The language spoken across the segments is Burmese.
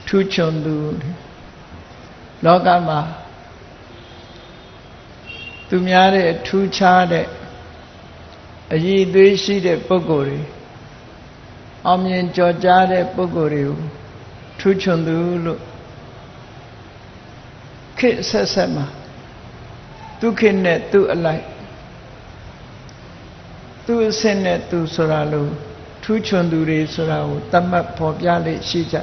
ထူးချွန်သူလောကမှာသူများတဲ့ထူးခြားတဲ့အရည်အသွေးရှိတဲ့ပုဂ္ဂိုလ်တွေအောင်မြင်ကျော်ကြားတဲ့ပုဂ္ဂိုလ်တွေကိုထူးချွန်သူလို့ခေတ်ဆက်ဆက်မှာသူခေတ်နဲ့သူအလိုက်သူအဆင့်နဲ့သူဆိုတာလို့ထူးချွန်သူတွေဆိုတာကိုသတ်မှတ်ဖော်ပြလေ့ရှိကြ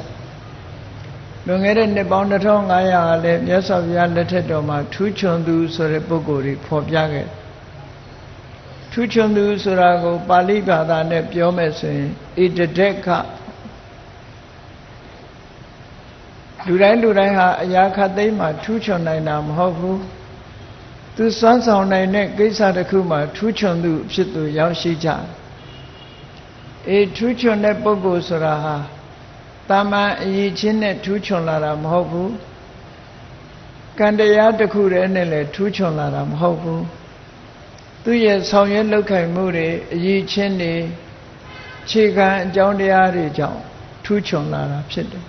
လွန်ခဲ့တဲ့နှစ်ပေါင်း1500ကလည်းမြတ်စွာဘုရားလက်ထက်တော်မှာထူးချွန်သူဆိုတဲ့ပုဂ္ဂိုလ်တွေဖော်ပြခဲ့ထူးချွန်သူဆိုတာကိုပါဠိဘာသာနဲ့ပြောမယ်ဆိုရင်ဣတဒက္ခလူတိုင်းဟာအရာခတ်သိမ်းမှာထူးချွန်နိုင်တာမဟုတ်ဘူးသူစွမ်းဆောင်နိုင်တဲ့ကိစ္စတစ်ခုမှာထူးချွန်သူဖြစ်သူရောက်ရှိကြထူးချွန်တဲ့ပုဂ္ဂိုလ်ဆိုတာဟာတာမန်အရေးချင်းနဲ့ထူးချွန်လာတာမဟုတ်ဘူးကံတရားတစ်ခုတည်းနဲ့လည်းထူးချွန်လာတာမဟုတ်ဘူးသူရဲ့ဆောင်ရွက်လုပ်ခိုင်မှုတွေအရေးချင်းတွေခြေခံအကြောင်းတရားတွေကြောင့်ထူးချွန်လာတာဖြစ်တယ်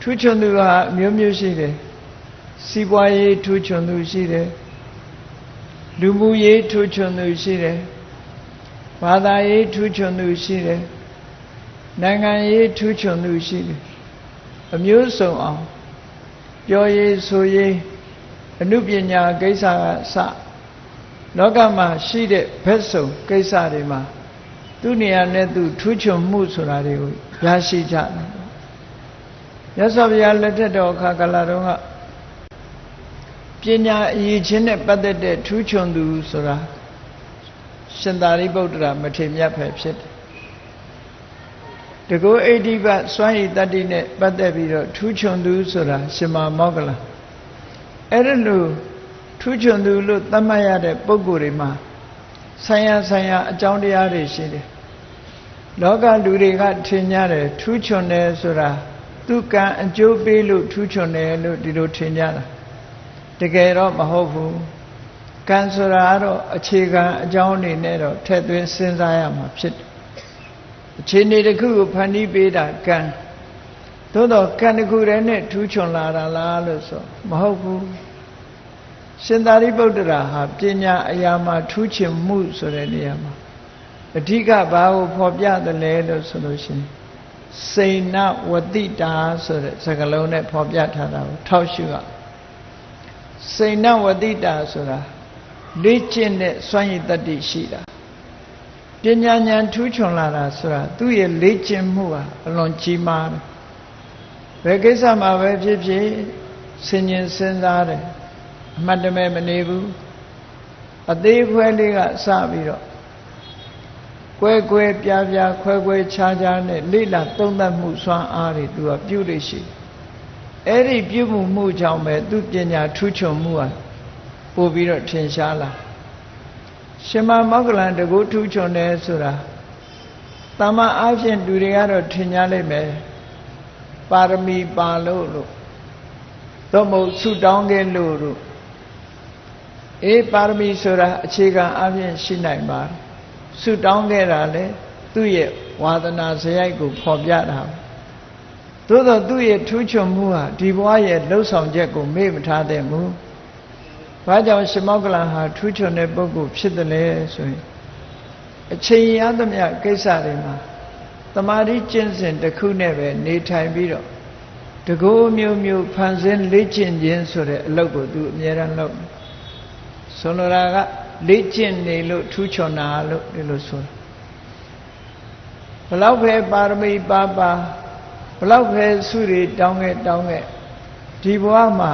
ထူးချွန်သူဟာမျိုးမျိုးရှိတယ်စီးပွားရေးထူးချွန်သူရှိတယ်လူမှုရေးထူးချွန်သူရှိတယ်ဘာသာရေးထူးချွန်သူရှိတယ်နိုင်ငံရေးထူးချွန်သူရှိတယ်အမျိုးစုံအောင်ပြောရေးဆိုရေးအနုပညာကိစ္စကစလောကမှာရှိတဲ့ဘက်စုံကိစ္စတွေမှာသူနေရာနဲ့သူထူးချွန်မှုဆိုတာတွေကိုရရှိကြတယ်မြတ်စွာဘုရားလက်ထက်တော်အခါကာလတုန်းကပညာအရေးချင်းနဲ့ပတ်သက်တဲ့ထူးချွန်သူဆိုတာရှင်သာရိပုတ္တရာမထေရမြတ်ပဲဖြစ်တယ်တကုဣတိပစွမ်းရည်တတ္တိနဲ့ပတ်သက်ပြီးတော့ထူးချွန်သူဆိုတာရှင်မမောဂလအဲ့ဒါလို့ထူးချွန်သူလို့သတ်မှတ်ရတဲ့ပုဂ္ဂိုလ်တွေမှာဆိုင်ရာအကြောင်းတရားတွေရှိတယ်လောကလူတွေကထင်ကြတယ်ထူးချွန်တယ်ဆိုတာသူကံအကျိုးပေးလို့ထူးချွန်တယ်လို့ဒီလိုထင်ကြတာတကယ်တော့မဟုတ်ဘူးကံဆိုတာကတော့အခြေခံအကြောင်းအနေနဲ့တော့ထည့်သွင်းစဉ်းစားရမှာဖြစ်တယ်အခြေအနေတစ်ခုကိုဖန်တီးပေးတာကံသို့တော့ကံတစ်ခုတည်းနဲ့ထူးချွန်လာတာလားလို့ဆိုမဟုတ်ဘူးရှင်သာရိပုတ္တရာဟာပညာအရာမှာထူးချွန်မှုဆိုတဲ့နေရာမှာအဓိကဘာကိုဖော်ပြတယ်လဲလို့ဆိုလို့ရှိရင်စိဏဝတိတာဆိုတဲ့စကားလုံးနဲ့ဖော်ပြထားတာကိုထောက်ရှုရစိဏဝတိတာဆိုတာလေ့ကျင့်တဲ့စွမ်းရည်တတ္တိရှိတာပညာဉာဏ်ထူးချွန်လာတာဆိုတာသူ့ရဲ့လေ့ကျင့်မှုဟာအလွန်ကြီးမားတယ်ဘယ်ကိစ္စမှာပဲဖြစ်ဖြစ်ဆင်ញင်စဉ်းစားတယ်အမှတ်တမဲ့မနေဘူးအသေးခွဲလေးကစပြီးတော့ကွဲပြားခွဲခြားနဲ့လိလာသုံးသပ်မှုစွမ်းအားတွေသူကပြုလို့ရှိအဲ့ဒီပြုမှုကြောင့်ပဲသူပညာထူးချွန်မှုဟာပို့ပြီးတော့ထင်ရှားလာရှင်မမောဂလန်တကူထူးချွန်တယ်ဆိုတာတမန်အားဖြင့်လူတွေကတော့ထင်ကြလိမ့်မယ်ပါရမီပါလို့သို့မဟုတ်ဆုတောင်းခဲ့လို့ပါရမီဆိုတာအခြေခံအားဖြင့်ရှိနိုင်ပါတယ်ဆုတောင်းခဲ့တာလေသူ့ရဲ့ဝါသနာစရိုက်ကိုဖော်ပြတာသို့တော့သူ့ရဲ့ထူးချွန်မှုဟာဒီဘဝရဲ့လှုပ်ဆောင်ချက်ကိုမေ့မထားသင့်ဘူးဘာကြောင့်ရှင်မောဂလန်ဟာထူးချွန်တဲ့ပုဂ္ဂိုလ်ဖြစ်တယ်လဲဆိုရင်အချိန်ရသမျှကိစ္စတွေမှာတမာတိကျင့်စဉ်တစ်ခုနဲ့ပဲနေထိုင်ပြီးတော့တကိုးမျိုးဖန်ဆင်းလေ့ကျင့်ခြင်းဆိုတဲ့အလုပ်ကိုသူအမြဲတမ်းလုပ်ဆိုလိုတာကလေ့ကျင့်နေလို့ထူးချွန်တာလို့ဒီလိုဆိုတာဘလောက်ပဲပါရမီပါဘလောက်ပဲဆုတွေတောင်းခဲ့ဒီဘဝမှာ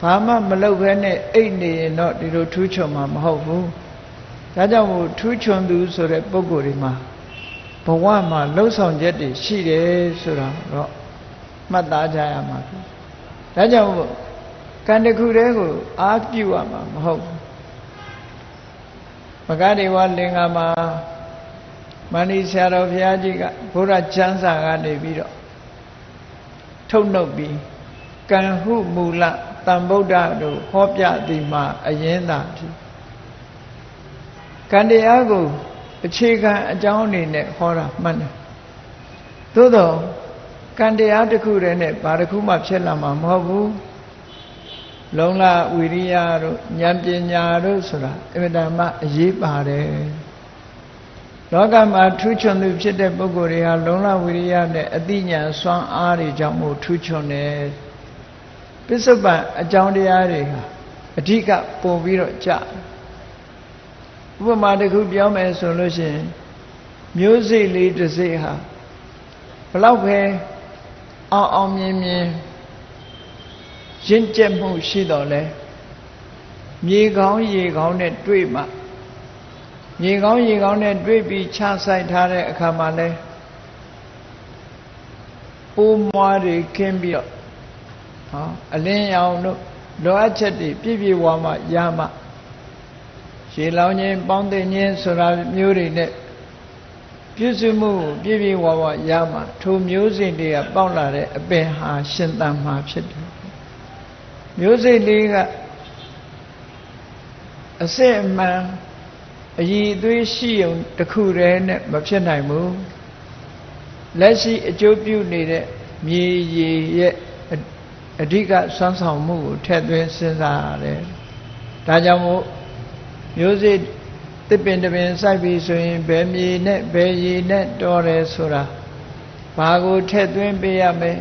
ဘာမှမလုပ်ဘဲနဲ့အိတ်နေရင်တော့ဒီလိုထူးချွန်မှာမဟုတ်ဘူးဒါကြောင့်မို့ထူးချွန်သူဆိုတဲ့ပုဂ္ဂိုလ်တွေမှာဘဝမှာလှုပ်ဆောင်ချက်တွေရှိတယ်ဆိုတာတော့မှတ်သားကြရမှာဒါကြောင့်မို့ကံတစ်ခုတည်းကိုအားပြုရမှာမဟုတ်ဘူးမဂ္ဂဒေဝလင်္ကာမှာမဏိဆရာတော်ဘုရားကြီးကဘုရားကျမ်းစာကနေပြီးတော့ထုတ်နှုတ်ပြီးကံဟုမူလတန်ဗုဒ္ဓတို့ဟောပြသည်မှာအရင်သာဖြစ်ကံတရားကိုအခြေခံအကြောင်းအနေနဲ့ဟောတာမှန်တယ်သို့တော့ ကံတရားတစ်ခုတည်းနဲ့ဘာတစ်ခုမှဖြစ်လာမှာမဟုတ်ဘူးလုံလဝိရိယတို့ဉာဏ်ပညာတို့ဆိုတာအမြဲတမ်းအရေးပါတယ်လောကမှာထူးချွန်သူဖြစ်တဲ့ပုဂ္ဂိုလ်တွေဟာလုံလဝိရိယနဲ့အသိဉာဏ်စွမ်းအားတွေကြောင့်မို့ထူးချွန်တယ်ပစ္စုပန်အကြောင်းတရားတွေဟာအဓိကပုံပြီးတော့ကြဥပမာတစ်ခုပြောမယ်ဆိုလို့ရှိရင်မျိုးစိလေးတစ်စိဟာဘလောက်ပဲအောင်မြင်ရင့်ကျက်မှုရှိတော့လဲမြေကောင်းရေကောင်းနဲ့တွေ့မှမြေကောင်းရေကောင်းနဲ့တွေ့ပြီးခြားဆိုင်ထားတဲ့အခါမှာလဲပိုးမွားတွေခင်းပြီးတော့အလင်းရောင်တို့လိုအပ်ချက်တွေပြည့်ပြည့်ဝမှရမှရေလောင်းခြင်းပေါင်းသိခြင်းဆိုတာမျိုးတွေနဲ့ပြည့်စုံမှုပြည့်ပြည့်ဝဝရမှထိုမျိုးစိတ်တွေကပေါက်လာတဲ့အပင်ဟာရှင်သန်မှာဖြစ်တယ်မျိုးစိတ်လေးကအစစ်အမှန်အည်အသွေးရှိုံတစ်ခုတည်းနဲ့မဖြစ်နိုင်ဘူးလက်ရှိအကျိုးပြုနေတဲ့မြေရည်ရဲ့အဓိကစွမ်းဆောင်မှုကိုထည့်သွင်းစဉ်းစားရတယ်ဒါကြောင့်မို့မျိုးစိတ်တစ်ပင်တစ်ပင်စိုက်ပြီးဆိုရင်ဘယ်မြေနဲ့ဘယ်ရည်နဲ့တော်တယ်ဆိုတာဘာကိုထည့်သွင်းပေးရမယ်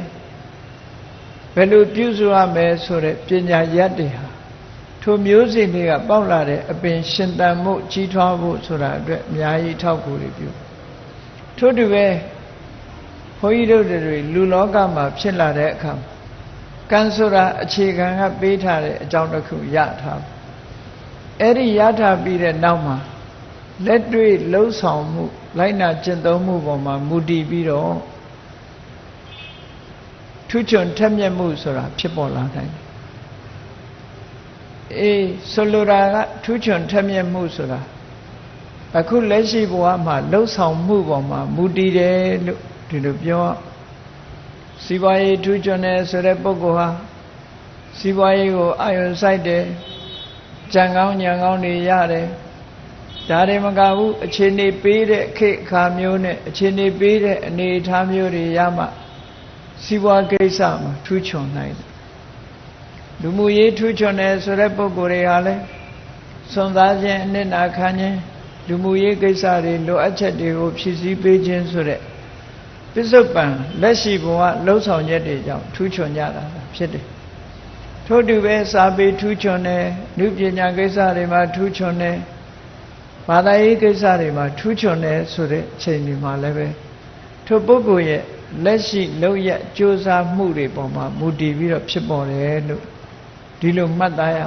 ဘယ်လိုပြုစုရမယ်ဆိုတဲ့ပညာရပ်တွေဟာထိုမျိုးစိတ်တွေကပေါက်လာတဲ့အပင်ရှင်သန်မှုကြီးထွားဖို့ဆိုတာအတွက်အများကြီးထောက်ကူတွေပြုထို့တူပဲဘုန်းကြီးတို့တွေလူလောကမှာဖြစ်လာတဲ့အခါကံဆိုတာအခြေခံကပေးထားတဲ့အကြောင်းတစ်ခုရထားအဲ့ဒီရထားပြီးတဲ့နောက်မှာလက်တွေ့လှုပ်ဆောင်မှုလိုက်နာကျင့်သုံးမှုပေါ်မှာမူတည်ပြီးတော့ထူးချွန်ထက်မြက်မှုဆိုတာဖြစ်ပေါ်လာနိုင်တယ်အေးဆိုလိုတာကထူးချွန်ထက်မြက်မှုဆိုတာအခုလက်ရှိဘဝမှာလှုပ်ဆောင်မှုပေါ်မှာမူတည်တယ်လို့ဒီလိုပြောစီးပွားရေးထူးချွန်တယ်ဆိုတဲ့ပုဂ္ဂိုလ်ဟာစီးပွားရေးကိုအာရုံစိုက်တယ်ကြံကောင်းညံကောင်းတွေရတယ်ဒါတွေမကဘူးအခြေအနေပေးတဲ့ခေတ်အခါမျိုးနဲ့အခြေအနေပေးတဲ့အနေအထားမျိုးတွေရမှစီးပွားကိစ္စမှာထူးချွန်နိုင်တယ်လူမှုရေးထူးချွန်တယ်ဆိုတဲ့ပုဂ္ဂိုလ်တွေဟာလည်းစွန့်စားခြင်းအနစ်နာခံခြင်းလူမှုရေးကိစ္စတွေလိုအပ်ချက်တွေကိုဖြည့်ဆည်းပေးခြင်းဆိုတဲ့ပစ္စုပန်လက်ရှိဘဝလှုပ်ဆောင်ချက်တွေကြောင့်ထူးချွန်ကြတာဖြစ်တယ်ထို့တူပဲစာပေထူးချွန်တယ်နုပညာကိစ္စတွေမှာထူးချွန်တယ်ဘာသာရေးကိစ္စတွေမှာထူးချွန်တယ်ဆိုတဲ့အချိန်ဒီမှာလည်းပဲထိုပုဂ္ဂိုလ်ရဲ့လက်ရှိလုပ်ရကြိုးစားမှုတွေပေါ်မှာမူတည်ပြီးတော့ဖြစ်ပေါ်တယ်လို့ဒီလိုမှတ်သားရ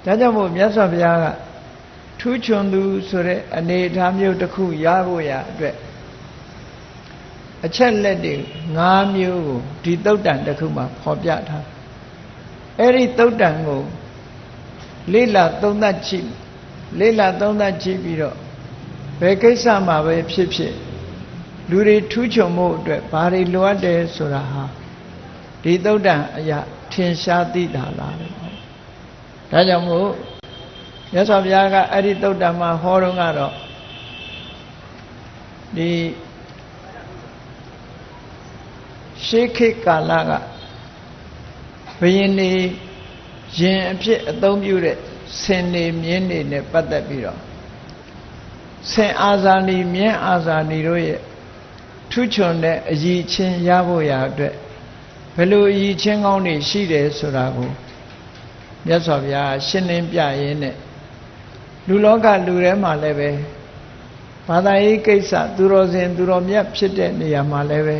ဒါကြောင့်မို့မြတ်စွာဘုရားကထူးချွန်သူဆိုတဲ့အနေအထားမျိုးတစ်ခုရဖို့ရအတွက်အချက်လက်တွေ၅မျိုးကိုဒီသုတ်တန်တစ်ခုမှာဖော်ပြထားအဲ့ဒီသုတ်တန်ကိုလေ့လာသုံးသပ်ကြည့်ပြီးတော့ဘယ်ကိစ္စမှာပဲဖြစ်ဖြစ်လူတွေထူးချွန်မှုအတွက်ဘာတွေလိုအပ်တယ်ဆိုတာဟာဒီသုတ်တန်အရာထင်ရှားသိတာလားဒါကြောင့်မို့မြတ်စွာဘုရားကအဲ့ဒီသုတ်တန်မှာဟောတော့ကတော့ဒီရှေးခေတ်ကာလကဘုရင်နေရင်အဖြစ်အသုံးပြုတဲ့ဆင်နေမြင်းနေနဲ့ပတ်သက်ပြီးတော့ဆင်အာဇာနည်မြင်းအာဇာနည်တို့ရဲ့ထူးချွန်တဲ့အရည်ချင်းရဖို့ရာအတွက်ဘယ်လိုအရည်ချင်းကောင်းတွေရှိတယ်ဆိုတာကိုမြတ်စွာဘုရားရှင်းလင်းပြရင်းနဲ့လူလောကလူထဲမှာလည်းပဲဘာသာရေးကိစ္စသူတော်စင်သူတော်မြတ်ဖြစ်တဲ့နေရာမှာလည်းပဲ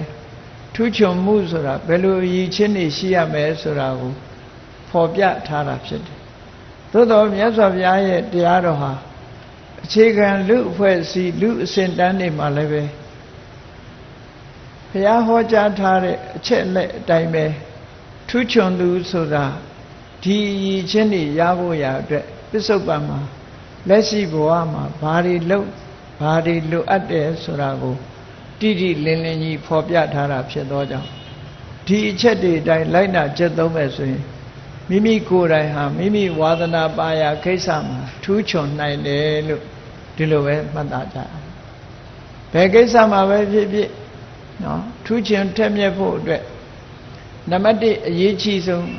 ထူးချွန်မှုဆိုတာဘယ်လိုအရည်ချင်းတွေရှိရမယ်ဆိုတာကိုဖော်ပြထားတာဖြစ်တယ်သို့တော်မြတ်စွာဘုရားရဲ့တရားတော်ဟာအခြေခံလူအဖွဲ့အစည်းလူအစဉ်တန်းတွေမှာလည်းပဲဘုရားဟောကြားထားတဲ့အချက်အလက်အတိုင်းပဲထူးချွန်သူဆိုတာဒီအရည်ချင်းတွေရဖို့ရာအတွက်ပစ္စုပန်မှာလက်ရှိဘဝမှာဘာတွေလုပ်ဘာတွေလိုအပ်တယ်ဆိုတာကိုတိတိလင်းလင်းကြီးဖော်ပြထားတာဖြစ်သောကြောင့်ဒီအချက်တွေအတိုင်းလိုက်နာကျင့်သုံးမယ်ဆိုရင်မိမိကိုယ်တိုင်ဟာမိမိဝါသနာပါရာကိစ္စမှာထူးချွန်နိုင်တယ်လို့ဒီလိုပဲမှတ်သားကြအောင်ဘယ်ကိစ္စမှာပဲဖြစ်ဖြစ်နော် ထူးချွန်ထက်မြက်ဖို့အတွက်နံပါတ်1အရေးကြီးဆုံး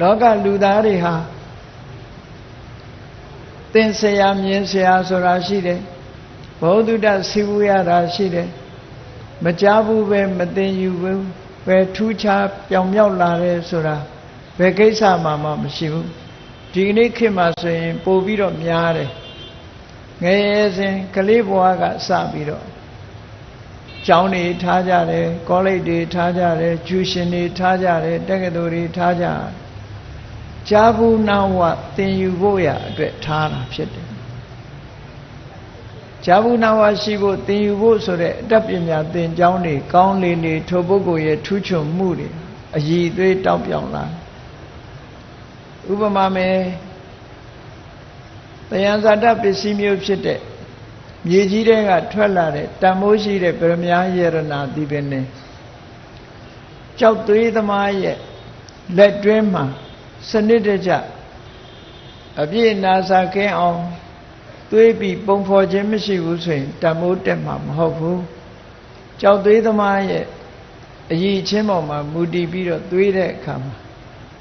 လောကလူသားတွေဟာသင်ဆရာမြင်ဆရာဆိုတာရှိတယ်ဘောဓုတ္တစီဝရတာရှိတယ်မကြားဘူးပဲမသိယူဘူးပဲထူးခြားပြောင်မြောက်လာတယ်ဆိုတာဘယ်ကိစ္စမှမရှိဘူးဒီကနေ့ခေတ်မှာဆိုရင်ပို့ပြီးတော့များတယ်ငယ်ရစဉ်ကလေးဘဝကစပြီးတော့ကျောင်းတွေထားကြတယ်ကောလိပ်တွေထားကြတယ်ကျူရှင်တွေထားကြတယ်တက္ကသိုလ်တွေထားကြတယ်ကြားဘူးနာဝသင်ယူဖို့ရအတွက်ထားတာဖြစ်တယ်ကြားဘူးနာဝရှိဖို့သင်ယူဖို့ဆိုတဲ့အတတ်ပညာသင်ကျောင်းတွေကောင်းလေလေထိုပုဂ္ဂိုလ်ရဲ့ထူးချွန်မှုတွေအရည်အသွေးတောက်ပြောင်လာဥပမာမယ်တယံဇာတပစ္စည်းမျိုးဖြစ်တဲ့မြေကြီးတွေကထွက်လာတဲ့တန်မိုးရှိတဲ့ဗရမ ्या ယရနာဒီပင်နဲ့ကြောက်သွေးသမားရဲ့လက်တွင်းမှာစနစ်တကျအပြည့်နာစာကင်းအောင်သွေးပြီးပုံဖော်ခြင်းမရှိဘူးဆိုရင်တန်မိုးတက်မှာမဟုတ်ဘူးကြောက်သွေးသမားရဲ့အရည်ချင်းပေါ်မှာမူတည်ပြီးတော့သွေးတဲ့အခါမှာ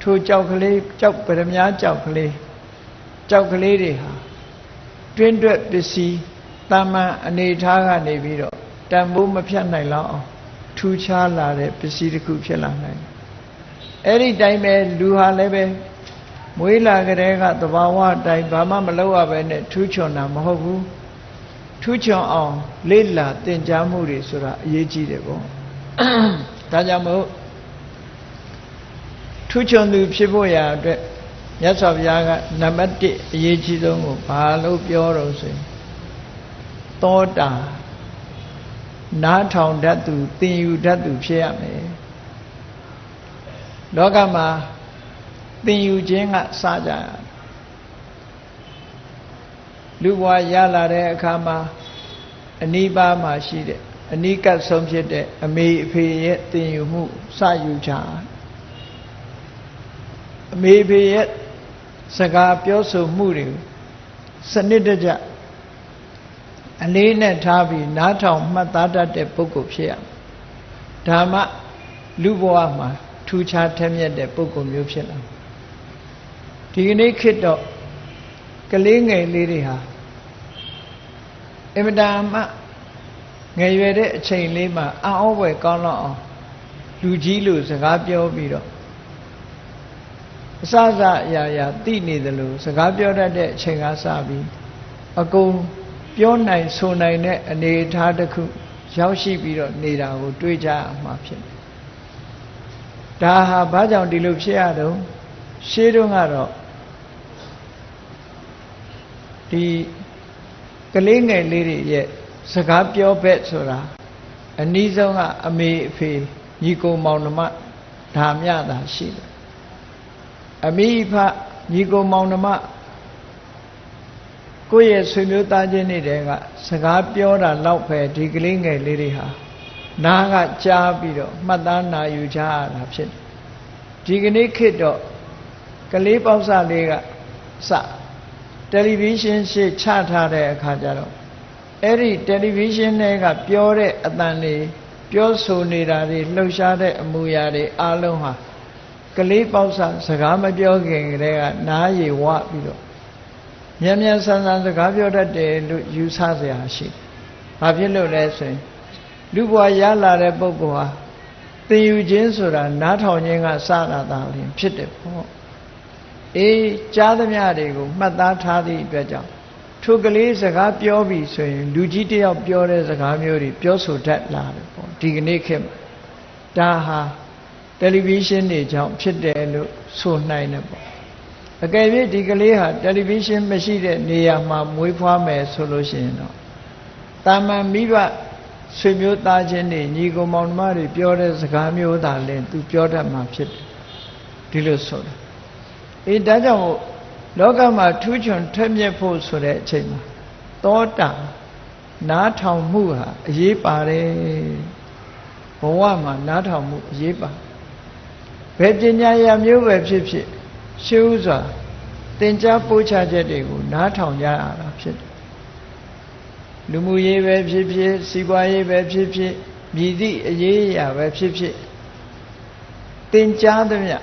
ထိုကြောက်ကလေးကြောက်ဗရမ ्या ကြောက်ကလေးတွေဟာတွင်းတွက်ပစ္စည်းတာမန်အနေထားကနေပြီးတော့တန်ဖိုးမဖြတ်နိုင်လောက်အောင်ထူးခြားလာတဲ့ပစ္စည်းတစ်ခုဖြစ်လာနိုင်တယ်။အဲ့ဒီတိုင်းပဲလူဟာလည်းပဲမွေးလာကြတဲ့ကသဘာဝအတိုင်းဘာမှမလုပ်ရဘဲနဲ့ထူးချွန်တာမဟုတ်ဘူး။ထူးချွန်အောင်လေ့လာသင်ကြားမှုတွေဆိုတာအရေးကြီးတယ်ပေါ့။ဒါကြောင့်မို့ထူးချွန်သူဖြစ်ဖို့ရာအတွက်မြတ်စွာဘုရားကနံပါတ်1အရေးကြီးဆုံးကိုဘာလို့ပြောတော့ဆိုရင်သောတာနားထောင်တတ်သူသင်ယူတတ်သူဖြစ်ရမယ်လောကမှာသင်ယူခြင်းကစကြရလူဘဝရလာတဲ့အခါမှာအနိဗ္ဗာန်မှာရှိတဲ့အနိကဆုံးဖြစ်တဲ့အမေအဖေရဲ့သင်ယူမှုစယူကြအမေအဖေရဲ့စကားပြောဆိုမှုတွေစနစ်တကျအလေးနဲ့ထားပြီးနားထောင်မှတ်သားတတ်တဲ့ပုဂ္ဂိုလ်ဖြစ်ရမယ်။ဒါမှလူဘဝမှာထူးခြားထက်မြက်တဲ့ပုဂ္ဂိုလ်မျိုးဖြစ်လာ။ဒီကနေ့ခေတ်တော့ကလေးငယ်လေးတွေဟာအင်မတန်မှငယ်ရွယ်တဲ့အချိန်လေးမှာအံ့ဩဖွယ်ကောင်းတော့အောင်လူကြီးလို့စကားပြောပြီးတော့အစစအရာရာသိနေတယ်လို့စကားပြောတတ်တဲ့အချိန်ကစပြီးအကုန်ပြောနိုင်ဆိုနိုင်တဲ့အနေအထားတစ်ခုရောက်ရှိပြီးတော့နေတာကိုတွေးကြရမှာဖြစ်တယ်။ဒါဟာဘာကြောင့်ဒီလိုဖြစ်ရတော့ရှေးတုန်းကတော့ဒီကလေးငယ်လေးတွေရဲ့စကားပြောဘက်ဆိုတာအနည်းဆုံးကအမေအဖေညီကိုမောင်နှမဒါမျှတာရှိတယ်။အမိဖညီကိုမောင်နှမကိုယ့်ရဲ့ဆွေမျိုးသားချင်းတွေတဲကစကားပြောတာလောက်ပဲဒီကလေးငယ်လေးတွေဟာနားကကြားပြီးတော့မှတ်သားနာယူကြရတာဖြစ်တယ်ဒီကနေ့ခေတ်တော့ကလေးပေါက်စလေးကစတယ်လီဗီရှင်းရှေ့ချထားတဲ့အခါကျတော့အဲ့ဒီတယ်လီဗီရှင်းတွေကပြောတဲ့အသံတွေပြောဆိုနေတာတွေလှုပ်ရှားတဲ့အမူအရာတွေအားလုံးဟာကလေးပေါက်စကားမပြောခင်ကတည်းကနားရည်ဝပြီးတော့မြန်မြန်ဆန်ဆန်စကားပြောတတ်တယ်လို့ယူဆစရာရှိတယ်။ဘာဖြစ်လို့လဲဆိုရင်လူဘဝရလာတဲ့ပုဂ္ဂိုလ်ဟာသင်ယူခြင်းဆိုတာနားထောင်ခြင်းကစတာသာလျှင်ဖြစ်တယ်ပေါ့။အေးကြားသမျှတွေကိုမှတ်သားထားသည့်အတွက်ကြောင့်ထိုကလေးစကားပြောပြီဆိုရင်လူကြီးတယောက်ပြောတဲ့စကားမျိုးတွေပြောဆိုတတ်လာတယ်ပေါ့။ဒီကနေ့ခေတ်မှာဒါဟာတယ်လီဗီရှင်းတွေကြောင့်ဖြစ်တယ်လို့ဆိုနိုင်တယ်ပေါ့အကယ်၍ဒီကလေးဟာတယ်လီဗီရှင်းမရှိတဲ့နေရာမှာမွေးဖွားမယ်ဆိုလို့ရှိရင်တော့တာမန်မိဘဆွေမျိုးသားချင်းတွေညီကိုမောင်နှမတွေပြောတဲ့စကားမျိုးသာလဲသူပြောတတ်မှာဖြစ်တယ်ဒီလိုဆိုတာအေးဒါကြောင့်လောကမှာထူးချွန်ထက်မြက်ဖို့ဆိုတဲ့အချိန်မှာသောတာနားထောင်မှုဟာအရေးပါတယ်ဘဝမှာနားထောင်မှုအရေးပါဘယ်ပညာရမျိုးပဲဖြစ်ဖြစ်ရှေးဥစွာသင်ကြားပို့ချချက်တွေကိုနားထောင်ကြရတာဖြစ်တယ်လူမှုရေးပဲဖြစ်ဖြစ်စီးပွားရေးပဲဖြစ်ဖြစ် မြည်သည့်အရေးအရာပဲဖြစ်ဖြစ်သင်ကြားသမျှ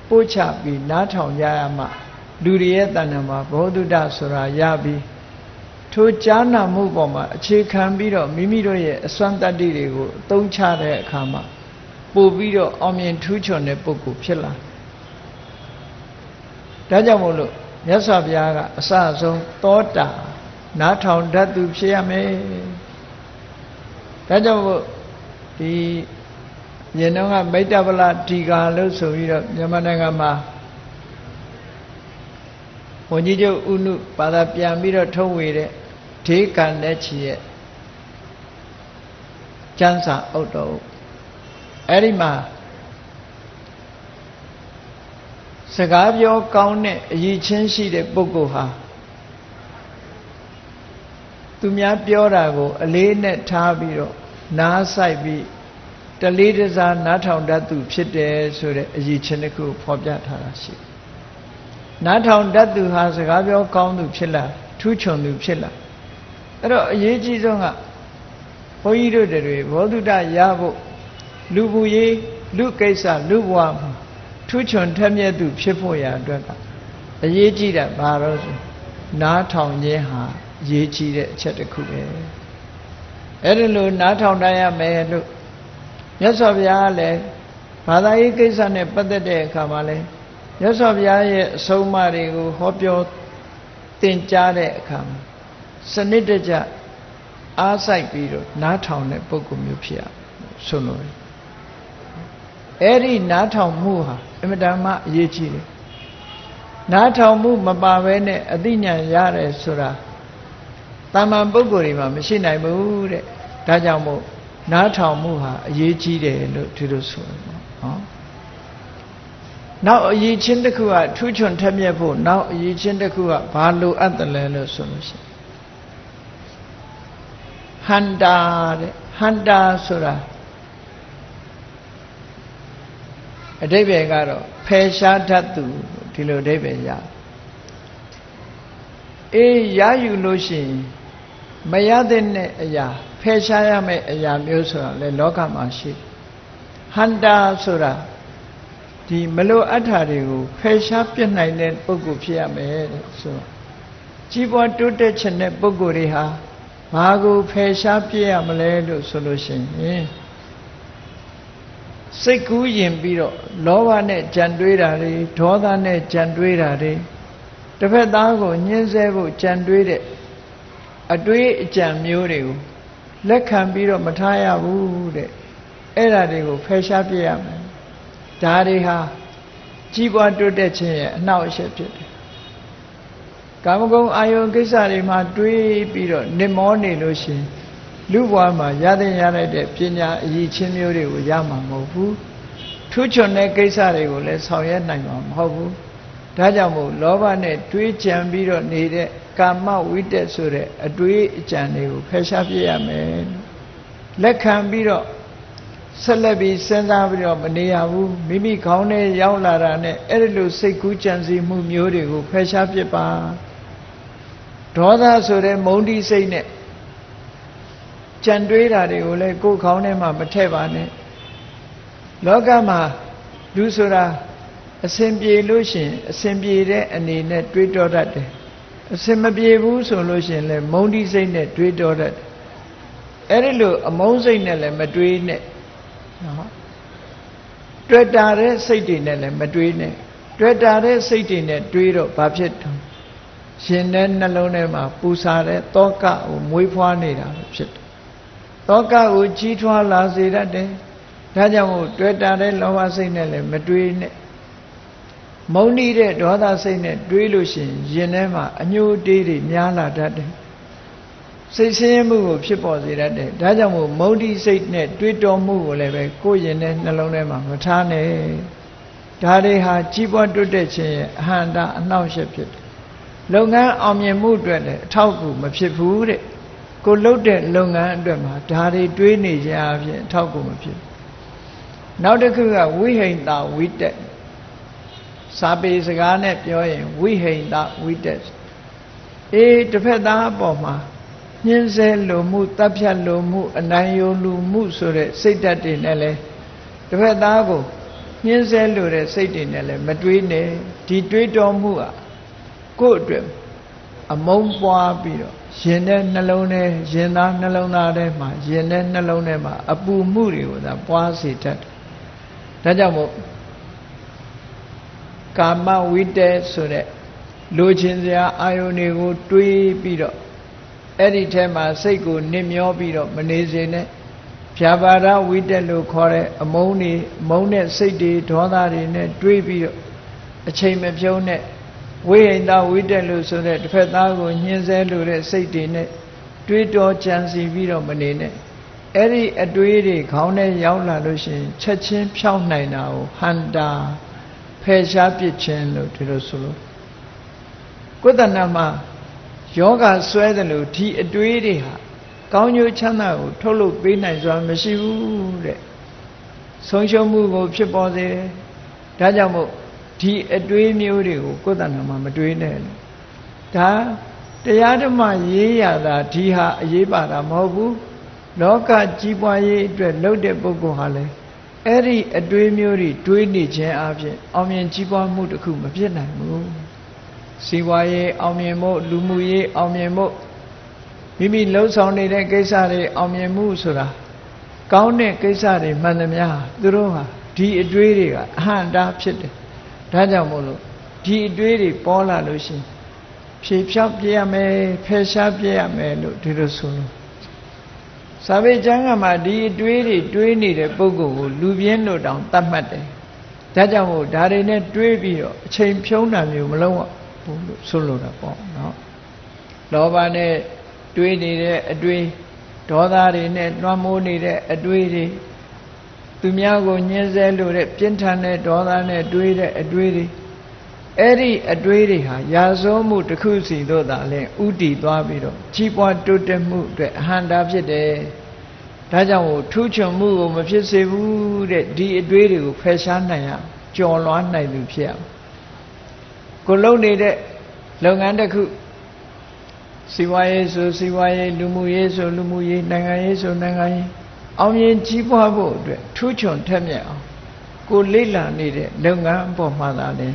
ပို့ချပြီးနားထောင်ကြရမှလူတွေရဲ့တဏ္ဍာမှာဘောဓုတ္တဆိုတာရပြီးထိုကြားနာမှုပေါ်မှာအခြေခံပြီးတော့မိမိတို့ရဲ့အစွမ်းတတ္တိတွေကိုအသုံးချတဲ့အခါမှာပို့ပြီးတော့အောင်မြင်ထူးချွန်တဲ့ပုဂ္ဂိုလ်ဖြစ်လာဒါကြောင့်မို့လို့မြတ်စွာဘုရားကအစအဆုံးသောတာနားထောင်တတ်သူဖြစ်ရမယ်ဒါကြောင့်မို့ဒီယင်တော့ကမိတ္တပလတီကာလို့ဆိုပြီးတော့မြန်မာနိုင်ငံမှာဝန်ကြီးချုပ်ဥနုဘာသာပြန်ပြီးတော့ထုတ်ဝေတဲ့ဒေကံတဲ့ချီရဲ့ကျမ်းစာအုပ်တော်အဲ့ဒီမှာစကားပြောကောင်းတဲ့အရည်ချင်းရှိတဲ့ပုဂ္ဂိုလ်ဟာသူများပြောတာကိုအလေးနဲ့ထားပြီးတော့နားဆိုင်ပြီးတလေးတစားနားထောင်တတ်သူဖြစ်တယ်ဆိုတဲ့အရည်ချင်းတစ်ခုဖော်ပြထားတာရှိနားထောင်တတ်သူဟာစကားပြောကောင်းသူဖြစ်လာထူးချွန်သူဖြစ်လာအဲ့တော့အရေးကြီးဆုံးကဘုန်းကြီးတို့တွေဘောဓုတ္တရဖို့လူမှုရေးလူကိစ္စလူဘဝမှာထူးချွန်ထက်မြက်သူဖြစ်ဖို့ရအတွက်ကအရေးကြီးတာဘာလို့ဆိုနားထောင်ခြင်းဟာအရေးကြီးတဲ့အချက်တစ်ခုပဲအဲ့ဒီလိုနားထောင်တတ်ရမယ်လို့မြတ်စွာဘုရားကလည်းဘာသာရေးကိစ္စနဲ့ပတ်သက်တဲ့အခါမှာလည်းမြတ်စွာဘုရားရဲ့အဆုံးအမတွေကိုဟောပြောသင်ကြားတဲ့အခါမှာစနစ်တကျအားစိုက်ပြီးတော့နားထောင်တဲ့ပုဂ္ဂိုလ်မျိုးဖြစ်ရဆိုလို့အဲ့ဒီနားထောင်မှုဟာအမြဲတမ်းအရေးကြီးတယ်နားထောင်မှုမပါဘဲနဲ့အသိဉာဏ်ရတယ်ဆိုတာတာမန်ပုဂ္ဂိုလ်တွေမှာမရှိနိုင်ဘူးတဲ့ဒါကြောင့်မို့နားထောင်မှုဟာအရေးကြီးတယ်လို့ဒီလိုဆိုတယ်ပေါ့နော်နောက်အရေးချင်းတစ်ခုကထူးချွန်ထက်မြက်ဖို့နောက်အရေးချင်းတစ်ခုကဘာလိုအပ်တယ်လဲလို့ဆိုလို့ရှိရင်ဟန္တာတဲ့ဟန္တာဆိုတာအဓိပ္ပာယ်ကတော့ဖယ်ရှားတတ်သူဒီလိုအဓိပ္ပာယ်ရအေးရယူလို့ရှိရင်မရတဲ့အရာဖယ်ရှားရမယ့်အရာမျိုးဆိုတာလေလောကမှာရှိဟန္တာဆိုတာဒီမလိုအပ်တာတွေကိုဖယ်ရှားပြစ်နိုင်တဲ့ပုဂ္ဂိုလ်ဖြစ်ရမယ်တဲ့ဆိုကြီးပွားတိုးတက်ခြင်းတဲ့ပုဂ္ဂိုလ်တွေဟာဘာကိုဖယ်ရှားပြစ်ရမလဲလို့ဆိုလို့ရှိရင်စိတ်ကူးရင်ပြီးတော့လောဘနဲ့ကြံတွေးတာတွေဒေါသနဲ့ကြံတွေးတာတွေတစ်ဖက်သားကိုညှင်းဆဲဖို့ကြံတွေးတဲ့အတွေးအကြံမျိုးတွေကိုလက်ခံပြီးတော့မထားရဘူးတဲ့အဲ့ဒါတွေကိုဖယ်ရှားပြရမယ်ဒါတွေဟာကြီးပွားတိုးတက်ခြင်းရဲ့အနှောက်အယှက်ဖြစ်တယ်ကာမဂုဏ်အာယုန်ကိစ္စတွေမှာတွေးပြီးတော့နစ်မောနေလို့ရှိရင်လူဘဝမှာရတဲ့ရတဲ့ပညာအရည်ချင်းမျိုးတွေကိုရမှာမဟုတ်ဘူးထူးချွန်တဲ့ကိစ္စတွေကိုလည်းဆောင်ရွက်နိုင်မှာမဟုတ်ဘူးဒါကြောင့်မို့လောဘနဲ့တွေးကြံပြီးတော့နေတဲ့ကာမဝိတက်ဆိုတဲ့အတွေးအကြံတွေကိုဖယ်ရှားပြရမယ်လက်ခံပြီးတော့ဆက်လက်ပြီးစဉ်းစားပြီးတော့မနေရဘူးမိမိခေါင်းထဲရောက်လာတာနဲ့အဲ့ဒီလိုစိတ်ကူးကြံစည်မှုမျိုးတွေကိုဖယ်ရှားပြပါဒေါသဆိုတဲ့မုန်းတိစိတ်နဲ့ကြံတွေးတာတွေကိုလည်းကိုယ်ခေါင်းထဲမှာမထည့်ပါနဲ့လောကမှာလူဆိုတာအစဉ်ပြေလို့ရှိရင်အစဉ်ပြေတဲ့အနေနဲ့တွေးတောတတ်တယ်အစဉ်မပြေဘူးဆိုလို့ရှိရင်လည်းမုန်းတိစိတ်နဲ့တွေးတောတတ်တယ်အဲ့ဒီလိုအမုန်းစိတ်နဲ့လည်းမတွေးနဲ့နော်တွေ့တာတဲ့စိတ်တွေနဲ့လည်းမတွေးနဲ့တွေ့တာတဲ့စိတ်တွေနဲ့တွေးတော့ဘာဖြစ်တုံးရှင်တဲ့နှလုံးထဲမှာပူဆာတဲ့တောကကိုမွေးဖွားနေတာဖြစ်တယ်တောကကိုကြီးထွားလာစေတတ်တယ်ဒါကြောင့်မို့တွေ့တာတဲ့လောဘစိတ်နဲ့လည်းမတွေးနဲ့မုန်းနေတဲ့ဒေါသစိတ်နဲ့တွေးလို့ရှိရင်ရင်ထဲမှာအညှိုးတေးတွေများလာတတ်တယ်စိတ်ဆင်းရဲမှုကိုဖြစ်ပေါ်စေတတ်တယ်ဒါကြောင့်မို့မုန်းတိစိတ်နဲ့တွေးတောမှုကိုလည်းပဲကိုယ်ရင်ထဲနှလုံးထဲမှာမထားနဲ့ဒါတွေဟာကြီးပွားတိုးတက်ခြင်းရဲ့အဟန္တာအနှောင့်အယှက်ဖြစ်တယ်လုပ်ငန်းအောင်မြင်မှုအတွက်လည်းအထောက်အကူမဖြစ်ဘူးတဲ့ကိုလုပ်တဲ့လုပ်ငန်းအတွက်မှာဒါတွေတွေးနေကြအဖြစ်အထောက်အကူမဖြစ်နောက်တစ်ခုကဝိဟိန္တာဝိတက်စာပေစကားနဲ့ပြောရင်ဝိဟိန္တာဝိတက်အေးတစ်ဖက်သားအပေါ်မှာ ညှင်းဆဲလိုမှုတပ်ဖြတ်လိုမှုအနိုင်ယုံလူမှုဆိုတဲ့စိတ်ဓာတ်တွေနဲ့လဲတစ်ဖက်သားကိုညှင်းဆဲလိုတဲ့စိတ်တွေနဲ့လဲမတွေးနဲ့ဒီတွေးတော်မှုကကိုယ့်အတွက်အမုန်းပွားပြီးတော့ရင်တဲ့နှလုံးထဲရင်သားနှလုံးသားထဲမှာရင်တဲ့နှလုံးထဲမှာအပူမှုတွေကိုသာပွားစေတတ်တယ်ဒါကြောင့်မို့ကာမဝိတ္တဆိုတဲ့လိုချင်စရာအာယုန်တွေကိုတွေးပြီးတော့အဲ့ဒီထဲမှာစိတ်ကိုနစ်မျောပြီးတော့မနေစေနဲ့ဖြာပါဒဝိတ္တလို့ခေါ်တဲ့အမုန်းတွေမုန်းတဲ့စိတ်တွေဒေါသတွေနဲ့တွေးပြီးတော့အချိန်မပြုံးနဲ့ဝိဟိန္ဒဝိတ္တလို့ဆိုတဲ့တစ်ဖက်သားကိုညှင်းဆဲလိုတဲ့စိတ်တွေနဲ့တွေးတောကြံစီပြီးတော့မနေနဲ့အဲ့ဒီအတွေးတွေခေါင်းထဲရောက်လာလို့ရှိရင်ချက်ချင်းဖြောင်းနိုင်တာကိုဟန္တာဖယ်ရှားပစ်ခြင်းလို့ဒီလိုဆိုလို့ကိုယ်တဏ္ဍမှာယောဂဆွဲတယ်လို့ဒီအတွေးတွေဟာကောင်းကျိုးချမ်းသာကိုထုတ်လုပ်ပေးနိုင်စွာမရှိဘူးတဲ့ဆုံးရှုံးမှုကိုဖြစ်ပေါ်စေတယ်ဒါကြောင့်မို့ဒီအတွေးမျိုးတွေကိုကိုယ်တဏ္ဍမှာမတွေးနဲ့လို့ဒါတရားဓမ္မရေးရတာဒီဟာအရေးပါတာမဟုတ်ဘူးလောကကြီးပွားရေးအတွက်လုပ်တဲ့ပုဂ္ဂိုလ်ဟာလေအဲ့ဒီအတွေးမျိုးတွေတွေးနေခြင်းအပြင်အောင်မြင်ကြီးပွားမှုတစ်ခုမဖြစ်နိုင်ဘူးစီးပွားရေးအောင်မြင်မှုလူမှုရေးအောင်မြင်မှုမိမိလှုပ်ဆောင်နေတဲ့ကိစ္စတွေအောင်မြင်မှုဆိုတာကောင်းတဲ့ကိစ္စတွေမှန်သမျှသူတို့ဟာဒီအတွေးတွေကအဟံတာဖြစ်တယ်ဒါကြောင့်မို့လို့ဒီအတွေးတွေပေါ်လာလို့ရှိရင်ဖြေဖြောက်ပြရမယ်ဖယ်ရှားပြရမယ်လို့ဒီလိုဆိုလို့စာပေကျမ်းကမှာဒီအတွေးတွေတွေးနေတဲ့ပုဂ္ဂိုလ်ကိုလူပြင်းလို့တောင်သတ်မှတ်တယ်ဒါကြောင့်မို့ဒါတွေနဲ့တွေးပြီးတော့အချိန်ဖြုံးတာမျိုးမလုပ်ဘူးလို့ဆိုလိုတာပေါ့နော်လောဘနဲ့တွေးနေတဲ့အတွေးဒေါသတွေနဲ့လွှမ်းမိုးနေတဲ့အတွေးတွေသူများကိုညှင်းဆဲလို့တဲ့ပြင်းထန်တဲ့ဒေါသနဲ့တွေးတဲ့အတွေးတွေအဲ့ဒီအတွေးတွေဟာရာဇဝမှုတစ်ခုစီတို့သာလဲဥတည်သွားပြီးတော့ကြီးပွားတိုးတက်မှုအတွက်အဟံတာဖြစ်တယ်ဒါကြောင့်ထူးချွန်မှုကိုမဖြစ်စေဘူးတဲ့ဒီအတွေးတွေကိုဖယ်ရှားနိုင်ရကျော်လွှားနိုင်သူဖြစ်ရကိုလုပ်နေတဲ့လုပ်ငန်းတစ်ခုစီးပွားရေးဆိုစီးပွားရေးလူမှုရေးဆိုလူမှုရေးနိုင်ငံရေးဆိုနိုင်ငံရေးအောင်မြင်ကြီးပွားဖို့အတွက်ထူးချွန်ထက်မြက်အောင်ကိုလေ့လာနေတဲ့လုပ်ငန်းအပေါ်မှာသာလေ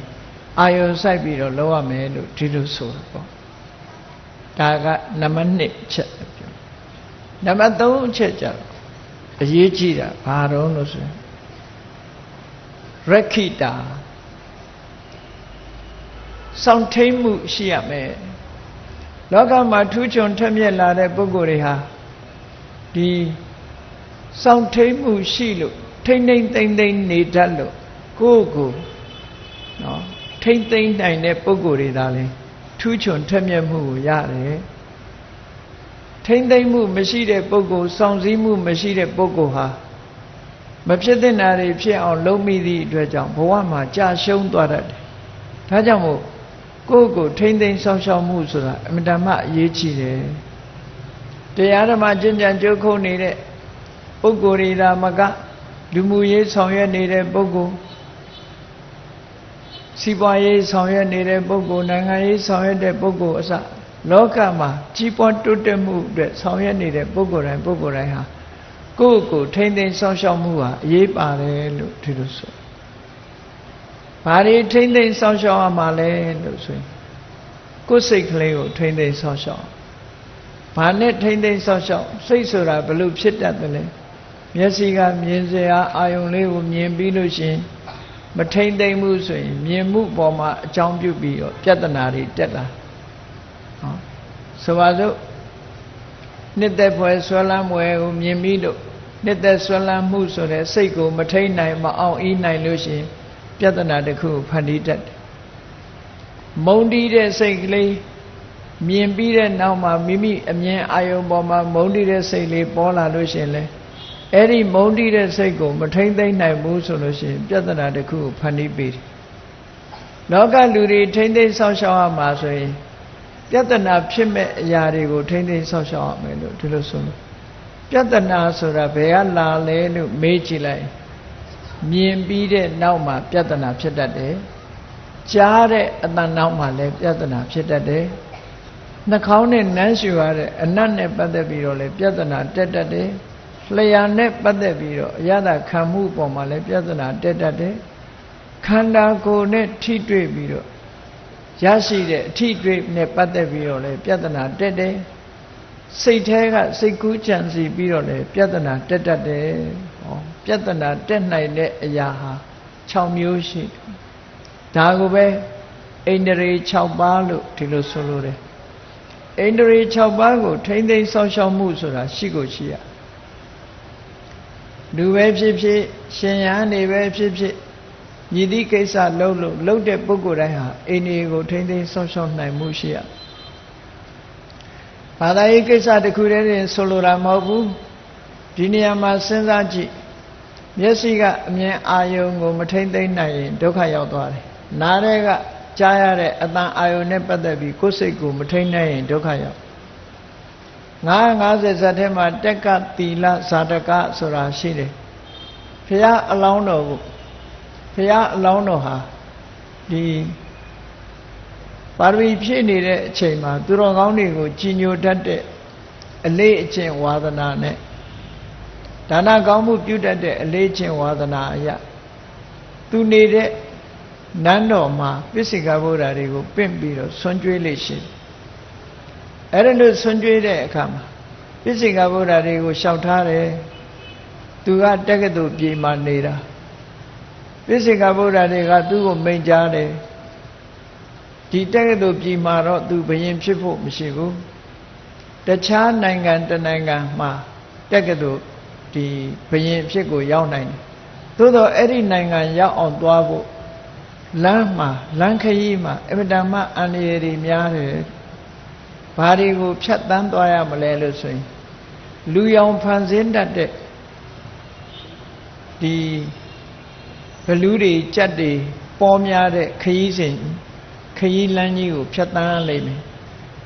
အာယုံစိုက်ပြီးတော့လုပ်ရမယ်လို့ဒီလိုဆိုတာပေါ့ဒါကနံပါတ်1ချက်ပြောနံပါတ်3ချက်ကျတော့အရေးကြီးတာဘာတော့လို့ဆိုရင်ရခိတာစောင့်ထိန်မှုရှိရမယ်လောကမှာထူးချွန်ထက်မြက်လာတဲ့ပုဂ္ဂိုလ်တွေဟာဒီစောင့်ထိန်မှုရှိလို့ထိမ့်ထိမ့်သိမ့်သိမ့်နေတတ်လို့ကိုယ့်ကိုနော်ထိမ့်သိမ့်နိုင်တဲ့ပုဂ္ဂိုလ်တွေဒါလည်းထူးချွန်ထက်မြက်မှုကိုရတယ်ထိမ့်သိမ့်မှုမရှိတဲ့ပုဂ္ဂိုလ်စောင့်စည်းမှုမရှိတဲ့ပုဂ္ဂိုလ်ဟာမဖြစ်တဲ့နာတွေဖြစ်အောင်လုပ်မိသည့်အတွက်ကြောင့်ဘဝမှာကြာရှုံးသွားတတ်တယ်ဒါကြောင့်မို့ကိုယ့်ကိုထိမ့်သိမ့်ဆောင်ရှောက်မှုဆိုတာအမြဲတမ်းအရေးကြီးတယ်တရားဓမ္မကျင့်ကြံကြိုးခုံနေတဲ့ပုဂ္ဂိုလ်တွေဒါမကလူမှုရေးဆောင်ရွက်နေတဲ့ပုဂ္ဂိုလ်စီးပွားရေးဆောင်ရွက်နေတဲ့ပုဂ္ဂိုလ်နိုင်ငံရေးဆောင်ရွက်တဲ့ပုဂ္ဂိုလ်အစလောကမှာကြီးပွားတိုးတက်မှုအတွက်ဆောင်ရွက်နေတဲ့ပုဂ္ဂိုလ်တိုင်းဟာကိုယ့်ကိုထိမ့်သိမ့်ဆောင်ရှောက်မှုဟာအရေးပါတယ်လို့ဒီလိုဆိုဘာတွေထိမ့်သိမ့်ဆောင်ရှောက်ရမှာလဲလို့ဆိုရင်ကိုယ်စိတ်ကလေးကိုထိမ့်သိမ့်ဆောင်ရှောက်ဘာနဲ့ထိမ့်သိမ့်ဆောင်ရှောက်စိတ်ဆိုတာဘလို့ဖြစ်တတ်တယ်လဲမျက်စိကမြင်စရာအာယုံလေးကိုမြင်ပြီးလို့ရှိရင်မထိမ့်သိမ့်မှုဆိုရင်မြင်မှုပေါ်မှာအကြောင်းပြုပြီးတော့ပြဿနာတွေတက်လာဟောဆိုပါစို့နှစ်သက်ဖွယ်ဆွဲလန်းဖွယ်ကိုမြင်ပြီးလို့နှစ်သက်ဆွဲလန်းမှုဆိုတဲ့စိတ်ကိုမထိမ့်နိုင်မအောင်ဤနိုင်လို့ရှိရင်ပြဿနာတစ်ခုဖန်တီးတတ်တယ်မုန်းတီးတဲ့စိတ်ကလေးမြင်ပြီးတဲ့နောက်မှာမိမိအမြင်အာယုံပေါ်မှာမုန်းတီးတဲ့စိတ်လေးပေါ်လာလို့ရှိရင်လေအဲ့ဒီမုန်းတီးတဲ့စိတ်ကိုမထိမ့်သိမ့်နိုင်ဘူးဆိုလို့ရှိရင်ပြဿနာတစ်ခုကိုဖန်တီးပေးတယ်လောကလူတွေထိမ့်သိမ့်ဆောက်ရှောက်ရမှာဆိုရင်ပြဿနာဖြစ်မဲ့အရာတွေကိုထိမ့်သိမ့်ဆောက်ရှောက်ရမယ်လို့ဒီလိုဆိုလို့ပြဿနာဆိုတာဘယ်ကလာလဲလို့မေးကြည့်လိုက်မြင်ပြီးတဲ့နောက်မှာပြဿနာဖြစ်တတ်တယ်ကြားတဲ့အတန်နောက်မှာလည်းပြဿနာဖြစ်တတ်တယ် နှာခေါင်းနဲ့နမ်းရှူရတဲ့အနတ်နဲ့ပတ်သက်ပြီးတော့လည်းပြဿနာတက်တတ်တယ်လျှာနဲ့ပတ်သက်ပြီးတော့အရသာခံမှုပေါ်မှာလည်းပြဿနာတက်တတ်တယ်ခန္ဓာကိုယ်နဲ့ထိတွေ့ပြီးတော့ရရှိတဲ့အထိတွေ့နဲ့ပတ်သက်ပြီးတော့လည်းပြဿနာတက်တယ်စိတ်ထဲကစိတ်ကူးကြံစီပြီးတော့လည်းပြဿနာတက်တတ်တယ်ဟောပြဿနာတက်နိုင်တဲ့အရာဟာ6မျိုးရှိဒါကိုပဲဣန္ဒြေ6ပါးလို့ဒီလိုဆိုလိုတယ်ဣန္ဒြေ6ပါးကိုထိမ့်သိမ်းစောင့်ရှောက်မှုဆိုတာရှိကိုရှိရလူပဲဖြစ်ဖြစ်ရှင်ရဟန်းတွေပဲဖြစ်ဖြစ်ညီတိကိစ္စလုပ်တဲ့ပုဂ္ဂိုလ်တိုင်းဟာအိန္ဒြေကိုထိမ့်သိမ်းစောင့်ရှောက်နိုင်မှုရှိရဘာသာရေးကိစ္စတစ်ခုတည်းတင်ဆိုလိုတာမဟုတ်ဘူးဒီနေရာမှာစဉ်းစားကြည့်မျက်စိကအမြင်အာယုံကိုမထိမ့်သိမ်းနိုင်ရင်ဒုက္ခရောက်သွားတယ်နားထဲကကြားရတဲ့အတန်အာယုံနဲ့ပတ်သက်ပြီးကိုယ်စိတ်ကိုမထိမ့်နိုင်ရင်ဒုက္ခရောက်950ဇတ်ထဲမှာတက်ကသီလဇာတကဆိုတာရှိတယ်ဘုရားအလောင်းတော်ကိုဘုရားအလောင်းတော်ဟာဒီပါရမီဖြည့်နေတဲ့အချိန်မှာသူတော်ကောင်းတွေကိုကြည်ညိုတတ်တဲ့အလေးအကျင့်ဝါဒနာနဲ့ဒါနကောင်းမှုပြုတတ်တဲ့အလေးအကျင့်ဝါဒနာအရာသူနေတဲ့နန်းတော်မှာပိစိကဗုဒ္ဓတွေကိုပင့်ပြီးတော့ဆွံ့ကြွေးလေရှိတယ်အဲ့ဒါလို့ဆွံ့ကြွေးတဲ့အခါမှာပိစိကဗုဒ္ဓတွေကိုလျှောက်ထားတယ်သူကတက္ကသိုလ်ပြည်မှာနေတာပိစိကဗုဒ္ဓတွေကသူ့ကိုမိန့်ကြားတယ်ဒီတက္ကသိုလ်ပြည်မှာတော့သူဘယင်ဖြစ်ဖို့မရှိဘူးတခြားနိုင်ငံတစ်နိုင်ငံမှာတက္ကသိုလ်ဒီဘယင်ဖြစ်ကိုရောက်နိုင်တယ်သို့တော့အဲ့ဒီနိုင်ငံရောက်အောင်သွားဖို့လမ်းခရီးမှာအမတန်မှအန္တရာယ်တွေများတယ်ဘာတွေကိုဖြတ်တန်းသွားရမလဲလို့ဆိုရင်လူရောင်ဖန်ဆင်းတတ်တဲ့ဒီဘလူးတွေကြက်တွေပေါ်များတဲ့ခရီးလမ်းကြီးကိုဖြတ်တန်းရလိမ့်မယ်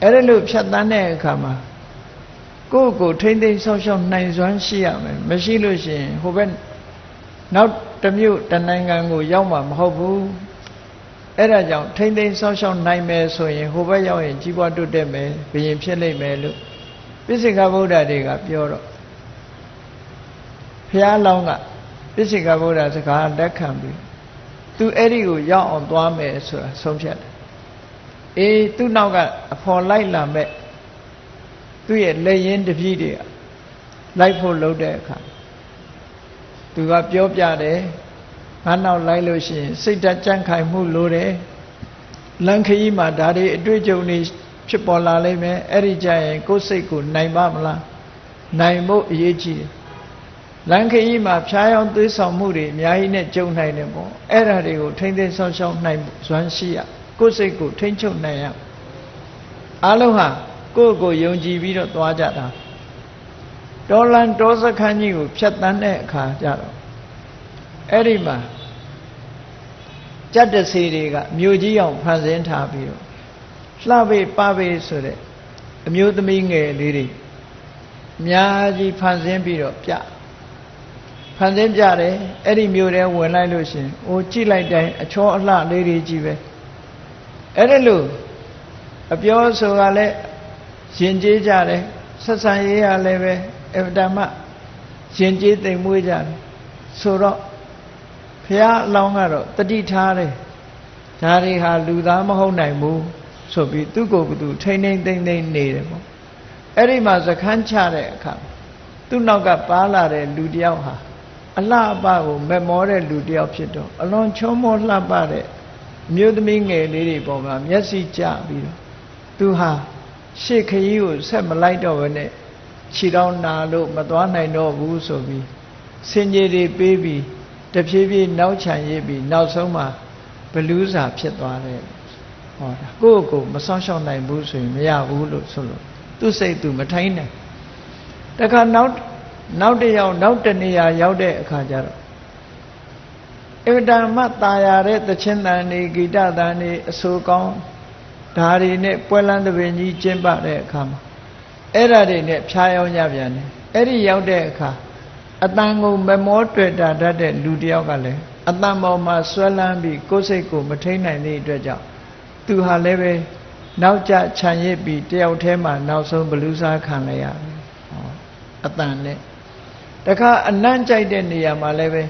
အဲ့ဒါလို့ဖြတ်တန်းတဲ့အခါမှာကိုယ့်ကိုထိမ့်သိမ်းဆောက်ရှောက်နိုင်စွမ်းရှိရမယ်မရှိလို့ရှိရင်ဟိုဘက်နောက်တစ်မြို့တစ်နိုင်ငံကိုရောက်မှာမဟုတ်ဘူးအဲ့ဒါကြောင့်ထိမ့်သိမ်းဆောက်ရှောက်နိုင်မယ်ဆိုရင်ဟိုဘက်ရောက်ရင်ကြီးပွားတိုးတက်မယ်ဘယင်ဖြစ်လိမ့်မယ်လို့ပိစိကဗုဒ္ဓတွေကပြောတော့ဘုရားလောင်းကပိစိကဗုဒ္ဓစကားလက်ခံပြီးသူအဲ့ဒီကိုရောက်အောင်သွားမယ်ဆိုတာဆုံးဖြတ်တယ်အေးသူ့နောက်ကအဖော်လိုက်လာမဲ့သူ့ရဲ့လက်ရင်းတပည့်တွေကလိုက်ဖို့လုပ်တဲ့အခါသူကပြောပြတယ်ငါနောက်လိုက်လို့ရှိရင်စိတ်ဓာတ်ကြံ့ခိုင်မှုလိုတယ်လမ်းခရီးမှာဒါတွေအတွေ့အကြုံတွေဖြစ်ပေါ်လာလိမ့်မယ်အဲ့ဒီကြရင်ကိုယ်စိတ်ကိုနိုင်ပါမလားနိုင်ဖို့အရေးကြီးတယ်လမ်းခရီးမှာဖြားယောင်းသွေးဆောင်မှုတွေအများကြီးနဲ့ကြုံနိုင်တယ်ပေါ့အဲ့ဒါတွေကိုထိမ့်သိမ်းဆောင်ရှောက်နိုင်စွမ်းရှိရကိုယ်စိတ်ကိုထိမ့်ချုပ်နိုင်ရအားလုံးဟာကိုယ့်ကိုယုံကြည်ပြီးတော့သွားကြတာတောလန်တောစခန်းကြီးကိုဖြတ်တန်းတဲ့အခါကျတော့အဲ့ဒီမှာကြက်တစီတွေကမြို့ကြီးအောင်ဖန်ဆင်းထားပြီးတော့လှပေပပေဆိုတဲ့အမျိုးသမီးငယ်လေးတွေအများကြီးဖန်ဆင်းပြီးတော့ဖန်ဆင်းကြတယ်အဲ့ဒီမြို့ထဲဝင်လိုက်လို့ရှင်ဟိုကြည့်လိုက်တိုင်းအချောအလှလေးတွေကြီးပဲအဲ့ဒါလို့အပြောဆိုကလည်းရှင်ကျေးကြတယ်ဆက်ဆံရေးရလည်းပဲအတ္တမရှင်ကျေးသိမ်မွေးကြတယ်ဆိုတော့ဘုရားအလောင်းကတော့တတိထားတယ်ဒါတွေဟာလူသားမဟုတ်နိုင်ဘူးဆိုပြီးသူ့ကိုယ်ကသူထိမ့်သိမ့်နေတယ်ပေါ့အဲ့ဒီမှာစခန်းချတဲ့အခါသူ့နောက်ကပါလာတဲ့လူတယောက်ဟာအလှအပကိုမက်မောတဲ့လူတယောက်ဖြစ်တော့အလွန်ချုံးမောလှပတဲ့အမျိုးသမီးငယ်လေးတွေပေါ်မှာမျက်စိကျပြီးတော့သူဟာရှေ့ခရီးကိုဆက်မလိုက်တော့ဘဲနဲ့ခြေထောက်နာလို့မသွားနိုင်တော့ဘူးဆိုပြီးစင်ကြီးတွေပေးပြီးတဖြည်းဖြည်းနောက်ချန်ရစ်ပြီးနောက်ဆုံးမှာဘလူးစာဖြစ်သွားတယ်ဟောတာကိုယ့်ကိုမဆောင်ရှောက်နိုင်ဘူးဆိုရင်မရဘူးလို့ဆိုလို့သူ့စိတ်သူမထိုင်းနိုင်တခါနောက်တစ်ယောက်နောက်တနေရာရောက်တဲ့အခါကျတော့အဗ္ဗဓမ္မတာယာတဲ့သချင်းတန်တွေဂီတတန်တွေအဆိုကောင်းဓာရီနဲ့ပွဲလန်းသဘင်ကြီးကျင်းပတဲ့အခါမှာအဲ့ဓာတွေနဲ့ဖြားရောက်ကြပြန်တယ်အဲ့ဒီရောက်တဲ့အခါအတန်ကိုမမောတွေ့တာတတ်တဲ့လူတယောက်ကလည်းအတန်ပေါ်မှာဆွဲလန်းပြီးကိုယ်စိတ်ကိုမထိန်နိုင်တဲ့အတွက်ကြောင့်သူဟာလည်းပဲ နောက်ကျခြံရစ်ပြီးတယောက်တည်းမှာနောက်ဆုံးဘလူးစားခံလိုက်ရတယ်အတန်နဲ့တခါအနံ့ကြိုက်တဲ့နေရာမှာလည်းပဲ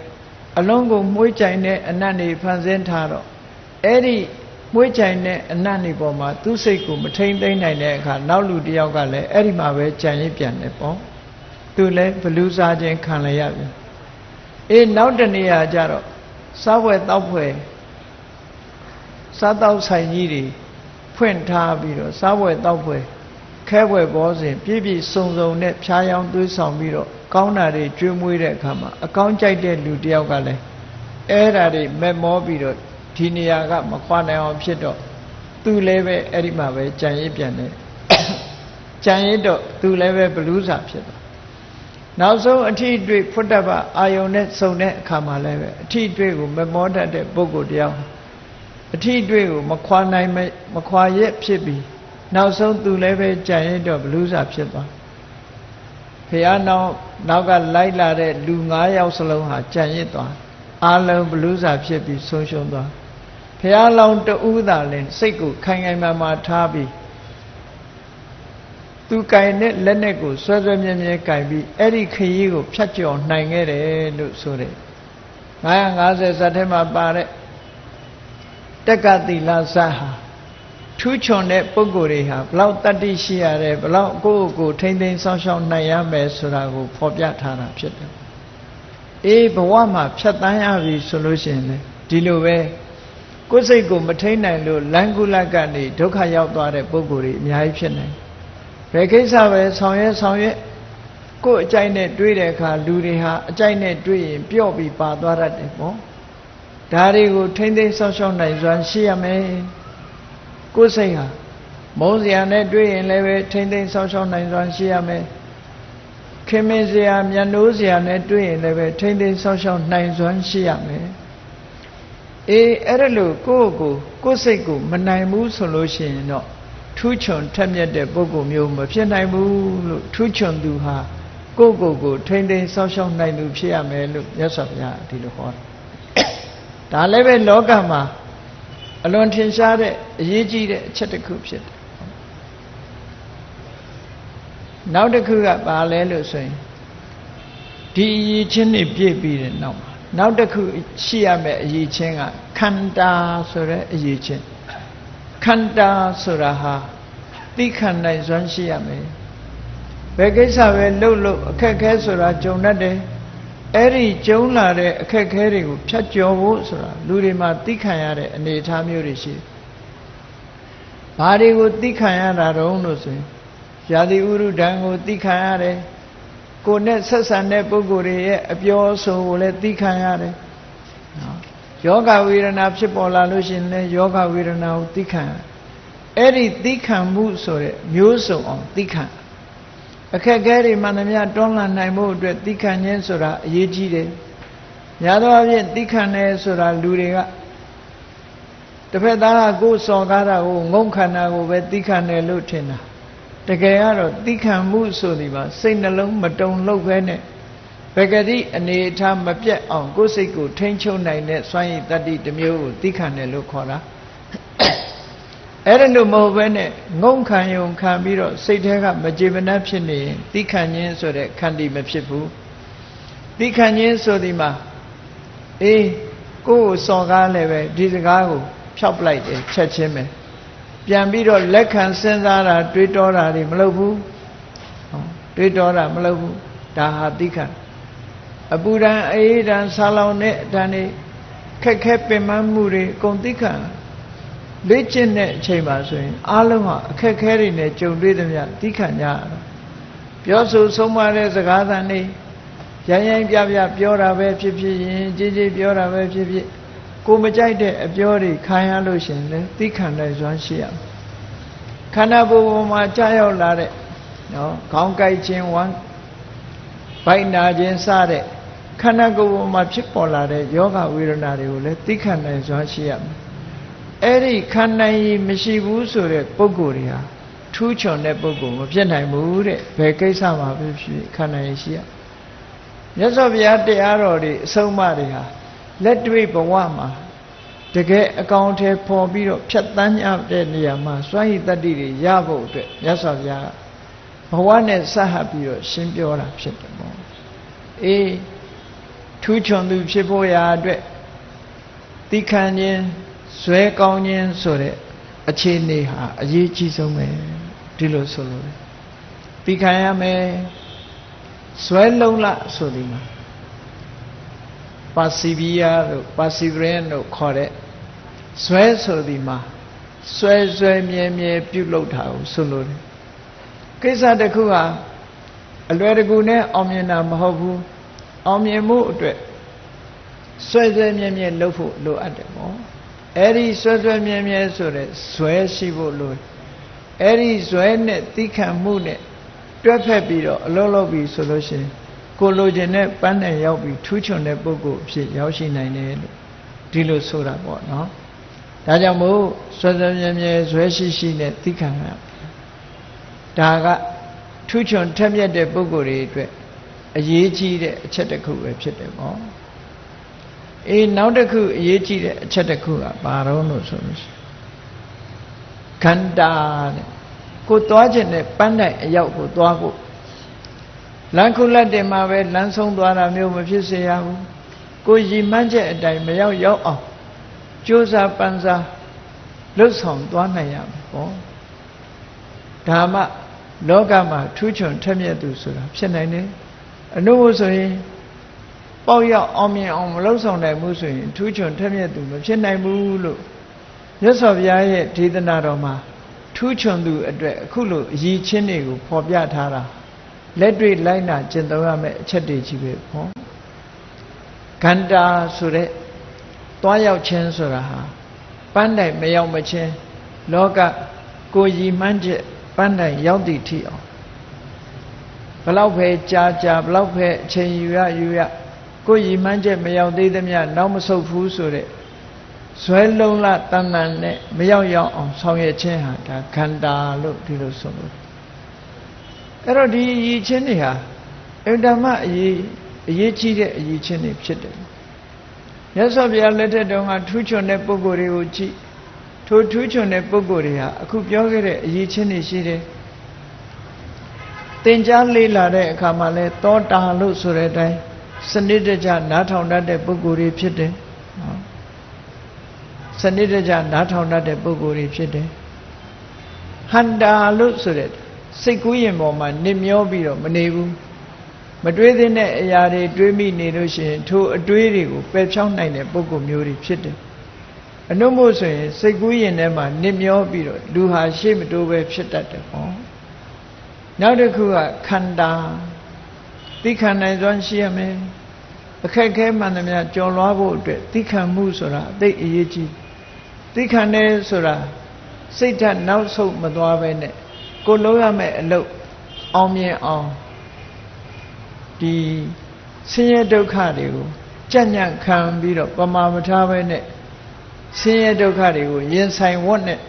အလုံးကိုမှုေးကြိုင်တဲ့အနံ့တွေဖန်ဆင်းထားတော့အဲ့ဒီမှုေးကြိုင်တဲ့အနံ့တွေပေါ်မှာသူ့စိတ်ကိုမထိန်သိမ့်နိုင်တဲ့အခါနောက်လူတစ်ယောက်ကလည်းအဲ့ဒီမှာပဲကြံရစ်ပြန်တယ်ပေါ့သူလည်းဘလူးစားခြင်းခံလိုက်ရပြန်နောက်တနေရာကျတော့စားပွဲတောက်ပွဲစားတောက်ဆိုင်ကြီးတွေဖွင့်ထားပြီးတော့စားပွဲတောက်ပွဲခဲပွဲဘောစဉ်ပြည့်ပြည့်စုံစုံနဲ့ဖြားယောင်းသွေးဆောင်ပြီးတော့ကောင်းတာတွေကျွေးမွေးတဲ့အခါမှာအကောင်းကြိုက်တဲ့လူတယောက်ကလည်းအဲ့ဓာတွေမက်မောပြီးတော့ဒီနေရာကမခွာနိုင်အောင်ဖြစ်တော့သူလည်းပဲအဲ့ဒီမှာပဲကြံရစ်ပြန်တယ်ကြံရစ်တော့သူလည်းပဲဘလူးစာဖြစ်သွားနောက်ဆုံးအထီးတွေ့ဖွတ်တတ်ပါအာယုံနဲ့စုံတဲ့အခါမှာလည်းပဲအထီးတွေ့ကိုမမောတတ်တဲ့ပုဂ္ဂိုလ်တယောက်အထီးတွေ့ကိုမခွာနိုင်မခွာရက်ဖြစ်ပြီးနောက်ဆုံးသူလည်းပဲကြံရစ်တော့ဘလူးစာဖြစ်သွားဖះနောက်ကလိုက်လာတဲ့လူ9ယောက်စလုံးဟာကြံရစ်သွားအားလုံးဘလူးစာဖြစ်ပြီးဆုံးရှုံးသွားဖះလောင်းတူးသာလင်စိတ်ကိုခိုင်ခိုင်မာမာထားပြီးသူကင်တဲ့လက်နဲ့ကိုဆွဲဆွဲမြဲမြဲကင်ပြီးအဲ့ဒီခရီးကိုဖြတ်ကျော်နိုင်ခဲ့တယ်လို့ဆိုတဲ့950ဇတ်ထဲမှာပါတဲ့တက္ကသီလဇတ်ဟာထူးချွန်တဲ့ပုဂ္ဂိုလ်တွေဟာဘလောက်တတ္တိရှိရတယ်ဘလောက်ကိုယ့်ကိုယ်ထိမ့်သိမ်းဆောင်းရှောက်နိုင်ရမယ်ဆိုတာကိုဖော်ပြထားတာဖြစ်တယ်ဘဝမှာဖြတ်တန်းရပြီဆိုလို့ရှိရင်လေဒီလိုပဲကိုယ်စိတ်ကိုမထိန်းနိုင်လို့လမ်းကုလကနေဒုက္ခရောက်သွားတဲ့ပုဂ္ဂိုလ်တွေအများကြီးဖြစ်နေဘယ်ကိစ္စပဲဆောင်ရွက်ကိုယ်အကြိုက်နဲ့တွေးတဲ့အခါလူတွေဟာအကြိုက်နဲ့တွေးရင်ပျော့ပြီးပါသွားတတ်တယ်ပေါ့ဒါတွေကိုထိမ့်သိမ်းဆောင်းရှောက်နိုင်စွမ်းရှိရမယ်ကိုယ်စိတ်ဟာမုန်းစရာနဲ့တွေ့ရင်လည်းပဲထိမ့်သိမ်းဆောက်ရှောက်နိုင်စွမ်းရှိရမယ်ခင်မင်စရာမျက်နှိုးစရာနဲ့တွေ့ရင်လည်းပဲထိမ့်သိမ်းဆောက်ရှောက်နိုင်စွမ်းရှိရမယ်အဲ့ဒါလို့ကိုယ်စိတ်ကိုမနိုင်ဘူးဆိုလို့ရှိရင်တော့ထူးချွန်ထက်မြက်တဲ့ပုဂ္ဂိုလ်မျိုးမဖြစ်နိုင်ဘူးလို့ထူးချွန်သူဟာကိုယ်ထိမ့်သိမ်းဆောက်ရှောက်နိုင်သူဖြစ်ရမယ်လို့မြတ်စွာဘုရားဒီလိုဟောတာဒါလည်းပဲလောကမှာအလွန်ထင်ရှားတဲ့အရေးကြီးတဲ့အချက်တစ်ခုဖြစ်တယ်နောက်တစ်ခုကဘာလဲလို့ဆိုရင်ဒီအရေးချင်းတွေပြည့်ပြီးတဲ့နောက်မှာနောက်တစ်ခုရှိရမယ့်အရေးချင်းကခန္ဓာဆိုတဲ့အရေးချင်းခန္ဓာဆိုတာဟာသိခံနိုင်စွမ်းရှိရမယ်ဘယ်ကိစ္စပဲလှုပ်အခက်ခဲဆိုတာကြုံတတ်တယ်အဲ့ဒီကျုံလာတဲ့အခက်ခဲတွေကိုဖြတ်ကျော်ဖို့ဆိုတာလူတွေမှာသိခံရတဲ့အနေအထားမျိုးတွေရှိတယ်။ဘာတွေကိုသိခံရတာတုံးလို့ဆိုရင်ယာတိဥရုဒံကိုသိခံရတယ်။ကိုယ်နဲ့ဆက်ဆံတဲ့ပုဂ္ဂိုလ်တွေရဲ့အပြောအဆိုကိုလည်းသိခံရတယ်။နော်။ယောဂဝေဒနာဖြစ်ပေါ်လာလို့ရှိရင်လည်းယောဂဝေဒနာကိုသိခံရ။အဲ့ဒီသိခံမှုဆိုတဲ့မျိုးစုံအောင်သိခံအခက်အခဲတွေမှန်သမျှတွန်းလှန်နိုင်ဖို့အတွက်သိခံခြင်းဆိုတာအရေးကြီးတယ်။ညာသောအဖြစ်သိခံတယ်ဆိုတာလူတွေကတစ်ဖက်သားကကိုယ်စော်ကားတာကိုငုံခန္ဓာကိုပဲသိခံတယ်လို့ထင်တာ။တကယ်ကတော့သိခံမှုဆိုဒီမှာစိတ်နှလုံးမတုန်လှုပ်ခဲနဲ့ဘဂတိအနေအထားမပြတ်အောင်ကိုယ်စိတ်ကိုထိန်းချုပ်နိုင်တဲ့စွမ်းရည်တတ္တိတစ်မျိုးကိုသိခံတယ်လို့ခေါ်တာ။အဲ့ဒါလို့မဟုတ်ဘဲနဲ့ငုံခံယုံခံပြီးတော့စိတ်ထဲကမကြေမနပ်ဖြစ်နေရင်သိခံခြင်းဆိုတဲ့ခန္တီမဖြစ်ဘူးသိခံခြင်းဆိုဒီမှာကိုယ့်ကိုစော်ကားလည်းပဲဒီစကားကိုဖျောက်ပလိုက်တယ်ချက်ချင်းပဲပြန်ပြီးတော့လက်ခံစဉ်းစားတာတွေးတောတာတွေမလုပ်ဘူးတွေးတောတာမလုပ်ဘူးဒါဟာသိခံအပူဒဏ်အေးဒဏ်ဆာလောင်တဲ့အတန်တွေခက်ခဲပင်ပန်းမှုတွေအကုန်သိခံလေ့ကျင့်တဲ့အချိန်မှာဆိုရင်အားလုံးဟာအခက်ခဲတွေနဲ့ကြုံတွေ့သမျှသိခံကြရတာပြောဆိုဆုံးမတဲ့စကားသံတွေရိုင်းပြပြောတာပဲဖြစ်ဖြစ်ရင်ကြီးပြောတာပဲဖြစ်ဖြစ်ကိုမကြိုက်တဲ့အပြောတွေခံရလို့ရှင်လေသိခံနိုင်စွမ်းရှိရမယ်ခန္ဓာကိုယ်ပေါ်မှာကြာရောက်လာတဲ့နော်ခေါင်းကိုက်ခြင်းဝမ်းဗိုက်နာခြင်းစတဲ့ခန္ဓာကိုယ်ပေါ်မှာဖြစ်ပေါ်လာတဲ့ယောဂဝေဒနာတွေကိုလည်းသိခံနိုင်စွမ်းရှိရမယ်အဲ့ဒီခန္ဓာကြီးမရှိဘူးဆိုတဲ့ပုဂ္ဂိုလ်တွေဟာထူးချွန်တဲ့ပုဂ္ဂိုလ်မဖြစ်နိုင်ဘူးတဲ့ဘယ်ကိစ္စမှာဖြစ်ခန္ဓာကြီးရှိရမြတ်စွာဘုရားတရားတော်တွေအဆုံးအမတွေဟာလက်တွေ့ဘဝမှာ တကယ်အကောင်ထဲပေါ်ပြီးတော့ဖြတ်တန်းရတဲ့နေရာမှာစွမ်းရည်တတ္တိတွေရဖို့အတွက်မြတ်စွာဘုရားဘဝနဲ့ဆက်ဟပ်ပြီးတော့ရှင်းပြောတာဖြစ်တယ်ပေါ့အေးထူးချွန်သူဖြစ်ဖို့ရာအတွက်သိခံခြင်းဇွဲကောင်းခြင်းဆိုတဲ့အခြေအနေဟာအရေးကြီးဆုံးပဲဒီလိုဆိုလို့သိခံရမယ်ဇွဲလုံးလဆိုဒီမှာpersevere တို့ perseverance တို့ခေါ်တဲ့ဇွဲဆိုဒီမှာဆွဲဆွဲမြဲမြဲပြုလုပ်တာကိုဆိုလို့တယ်ကိစ္စတစ်ခုဟာအလွယ်တကူနဲ့အောင်မြင်တာမဟုတ်ဘူးအောင်မြင်မှုအတွက်ဆွဲဆွဲမြဲမြဲလုပ်ဖို့လိုအပ်တယ်ပေါ့အဲ့ဒီဆွဲဆွဲမြဲမြဲဆိုတဲ့ဇွဲရှိဖို့လိုအဲ့ဒီဇွဲနဲ့သိခံမှုနဲ့တွဲဖက်ပြီးတော့အလုံးလုံးပြီးဆိုလို့ရှိရင်ကိုလိုချင်တဲ့ပန်းနဲ့ရောက်ပြီးထူးချွန်တဲ့ပုဂ္ဂိုလ်အဖြစ်ရောက်ရှိနိုင်တယ်လို့ဒီလိုဆိုတာပေါ့နော်ဒါကြောင့်မို့ဆွဲဆွဲမြဲမြဲဇွဲရှိရှိနဲ့သိခံရဒါကထူးချွန်ထက်မြက်တဲ့ပုဂ္ဂိုလ်တွေအတွက်အရေးကြီးတဲ့အချက်တစ်ခုပဲဖြစ်တယ်ပေါ့အေးနောက်တစ်ခုအရေးကြီးတဲ့အချက်တစ်ခုကဘာတော့လို့ဆိုလို့ရှိရင်ခန္ဓာတဲ့ကိုသွားခြင်းနဲ့ပန်းတိုင်အရောက်ကိုသွားဖို့လမ်းခုလက်တင်မှာပဲလမ်းဆုံးသွားတာမျိုးမဖြစ်စေရဘူးကိုရည်မှန်းချက်အတိုင်းမရောက်အောင်ကြိုးစားပန်းစားလှုပ်ဆောင်သွားနိုင်ရမယ်ပေါ့ဒါမှလောကမှာထူးချွန်ထက်မြက်သူဆိုတာဖြစ်နိုင်တယ်အနုမို့ဆိုရင်ပေါက်ရောက်အောင်မြင်အောင်မလှုပ်ဆောင်နိုင်မှုဆိုရင်ထူးချွန်ထက်မြက်သူမဖြစ်နိုင်ဘူးလို့မြတ်စွာဘုရားရဲ့ဒေသနာတော်မှာထူးချွန်သူအတွက်အခုလိုအည်ချင်းတွေကိုဖော်ပြထားတာလက်တွေ့လိုက်နာကျင့်သုံးရမယ့်အချက်တွေကြီးပဲပေါ့ခန္ဓာဆိုတဲ့သွားရောက်ခြင်းဆိုတာဟာပန်းတိုင်မရောက်မချင်းလောကကိုရည်မှန်းချက်ပန်းတိုင်ရောက်သည့်ထိအောင်ဘလောက်ပဲကြာဘလောက်ပဲအချိန်ယူရကိုရည်မှန်းချက်မရောက်သေးသမျှနောက်မဆုတ်ဘူးဆိုတဲ့ဇွဲလုံးလတန်တန်နဲ့မရောက်အောင်ဆောင်ရွက်ခြင်းဟာဒါခန္ဓာလို့ဒီလိုဆိုလို့အဲ့တော့ဒီအရေးချင်းတွေဟာအင်တမအရေးကြီးတဲ့အရေးချင်းတွေဖြစ်တယ်မြတ်စွာဘုရားလက်ထက်တုန်းကထူးချွန်တဲ့ပုဂ္ဂိုလ်တွေကိုကြည့်ထိုထူးချွန်တဲ့ပုဂ္ဂိုလ်တွေဟာအခုပြောခဲ့တဲ့အရေးချင်းတွေရှိတယ်သင်ကြားလေးလာတဲ့အခါမှာလဲသောတာလို့ဆိုတဲ့အတိုင်းစနစ်တကျနားထောင်တတ်တဲ့ပုဂ္ဂိုလ်တွေဖြစ်တယ်စနစ်တကျနားထောင်တတ်တဲ့ပုဂ္ဂိုလ်တွေဖြစ်တယ်ဟန္တာလို့ဆိုတဲ့စိတ်ကူးရင်ပေါ်မှာနစ်မျောပြီးတော့မနေဘူးမတွေးတဲ့အရာတွေတွေးမိနေလို့ရှိရင်ထိုအတွေးတွေကိုပယ်ဖြောင်းနိုင်တဲ့ပုဂ္ဂိုလ်မျိုးတွေဖြစ်တယ်အနုမို့ဆိုရင်စိတ်ကူးရင်ထဲမှာနစ်မျောပြီးတော့လူဟာရှေ့မတိုးပဲဖြစ်တတ်တယ်ဟောနောက်တစ်ခုကခန္ဓာသိခံနိုင်စွမ်းရှိရမယ်အခက်ခဲမှန်သမျှကြော်လွှားဖို့အတွက်သိခံမှုဆိုတာအသိအရေးကြီးသိခံတယ်ဆိုတာစိတ်ဓာတ်နောက်ဆုတ်မသွားပဲနဲ့ကိုလုံးရမယ့်အလုပ်အောင်မြင်အောင်ဒီဆင်းရဲဒုက္ခတွေကိုကြံ့ညံ့ခံပြီးတော့ပမာမထားပဲနဲ့ဆင်းရဲဒုက္ခတွေကိုရင်ဆိုင်ဝတ်နဲ့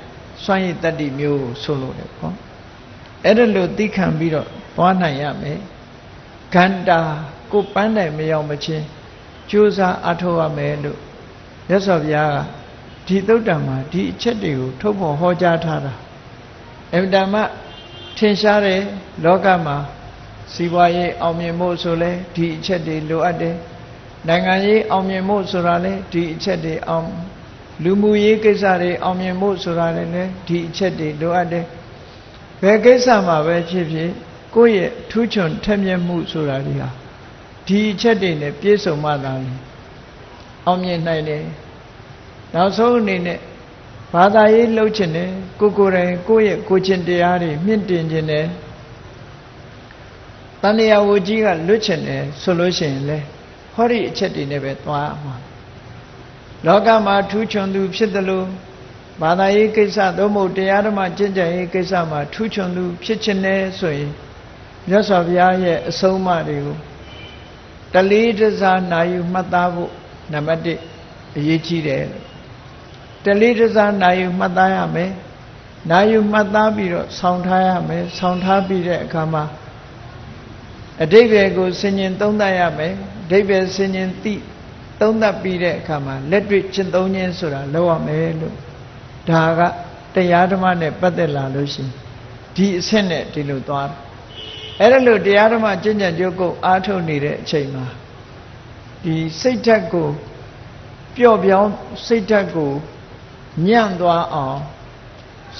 စွန့်ရည်တတ္တိမျိုးကိုဆိုလို့တယ်ပေါ့အဲ့ဒါလို့သိခံပြီးတော့သွားနိုင်ရမယ်ခန္ဓာကိုပန်းတိုင်မရောက်မချင်းကြိုးစားအထောက်ရမယ်လို့မြတ်စွာဘုရားကဒီသုတ်တံမှာဒီအချက်တွေကိုထုတ်ဖော်ဟောကြားထားတာအမှန်တမ်းထင်ရှားတယ်လောကမှာစီးပွားရေးအောင်မြင်ဖို့ဆိုလဲဒီအချက်တွေလိုအပ်တယ်နိုင်ငံရေးအောင်မြင်ဖို့ဆိုတာလဲဒီအချက်တွေအောင်လူမှုရေးကိစ္စတွေအောင်မြင်ဖို့ဆိုတာလည်းဒီအချက်တွေလိုအပ်တယ်ဘယ်ကိစ္စမှာပဲဖြစ်ဖြစ်ကိုယ့်ရဲ့ထူးချွန်ထက်မြက်မှုဆိုတာတွေဟာဒီအချက်တွေနဲ့ပြည့်စုံမှသာလေအောင်မြင်နိုင်တယ်နောက်ဆုံးအနေနဲ့ဘာသာရေးလှုပ်ချင်တယ်ကိုယ်တိုင်ကိုယ့်ရဲ့ကိုချင်းတရားတွေမြင့်တင်ခြင်းတယ်တဏှာဝကြီးကလွတ်ချင်တယ်ဆိုလို့ရှိရင်လေဟောဒီအချက်တွေနဲ့ပဲသွားမှာလောကမှာထူးချွန်သူဖြစ်တယ်လို့ဘာသာရေးကိစ္စသို့မဟုတ်တရားဓမ္မကျင့်ကြံရေးကိစ္စမှာထူးချွန်သူဖြစ်ချင်တယ်ဆိုရင်မြတ်စွာဘုရားရဲ့အဆုံးအမတွေကိုတလေးတစားနာယူမှတ်သားဖို့နံပါတ်1အရေးကြီးတယ်တလေးတစားနာယူမှတ်သားရမယ်နာယူမှတ်သားပြီးတော့ဆောင်းထားရမယ်ဆောင်းထားပြီးတဲ့အခါမှာအဓိပ္ပာယ်ကိုဆင်ញင်သုံးသပ်ရမယ်အဓိပ္ပာယ်ဆင်ញင်သိ သုံးသပ်ပြီးတဲ့အခါမှာလက်တွေ့ကျင့်သုံးခြင်းဆိုတာလုပ်ရမယ်လို့ဒါကတရားဓမ္မနဲ့ပတ်သက်လာလို့ရှိရင်ဒီအဆင့်နဲ့ဒီလိုသွားတယ်အဲ့ဒါလို့တရားဓမ္မကျင့်ကြံကြိုးကိုအားထုတ်နေတဲ့အချိန်မှာဒီစိတ်ဓာတ်ကိုပျော့ပြောင်းစိတ်ဓာတ်ကိုညံ့သွားအောင်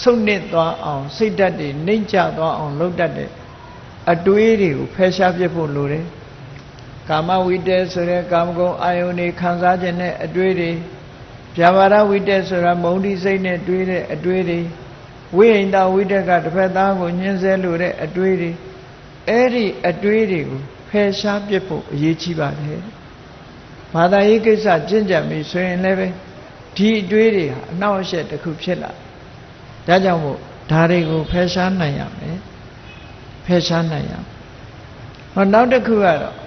ဆုတ်နစ်သွားအောင်စိတ်ဓာတ်တွေနှိမ့်ချသွားအောင်လုပ်တတ်တဲ့အတွေးတွေကိုဖယ်ရှားပြစ်ဖို့လိုတယ်ကာမဝိတ္တဆိုတဲ့ကာမဂုဏ်အာယုန်တွေခံစားခြင်းနဲ့အတွေးတွေဗျာပါဒဝိတ္တဆိုတာမုန်းတိစိတ်နဲ့တွေးတဲ့အတွေးတွေဝိဟိန္ဒဝိတ္တကတစ်ဖက်သားကိုညှင်းဆဲလို့တဲ့အတွေးတွေအဲ့ဒီအတွေးတွေကိုဖယ်ရှားပြစ်ဖို့အရေးကြီးပါတယ်ဘာသာရေးကိစ္စကျင့်ကြံပြီဆိုရင်လည်းပဲဒီအတွေးတွေဟာအနှောင့်အယှက်တစ်ခုဖြစ်လာဒါကြောင့်မို့ဒါတွေကိုဖယ်ရှားနိုင်ရမယ်ဖယ်ရှားနိုင်ရမယ်ဟောနောက်တစ်ခုကတော့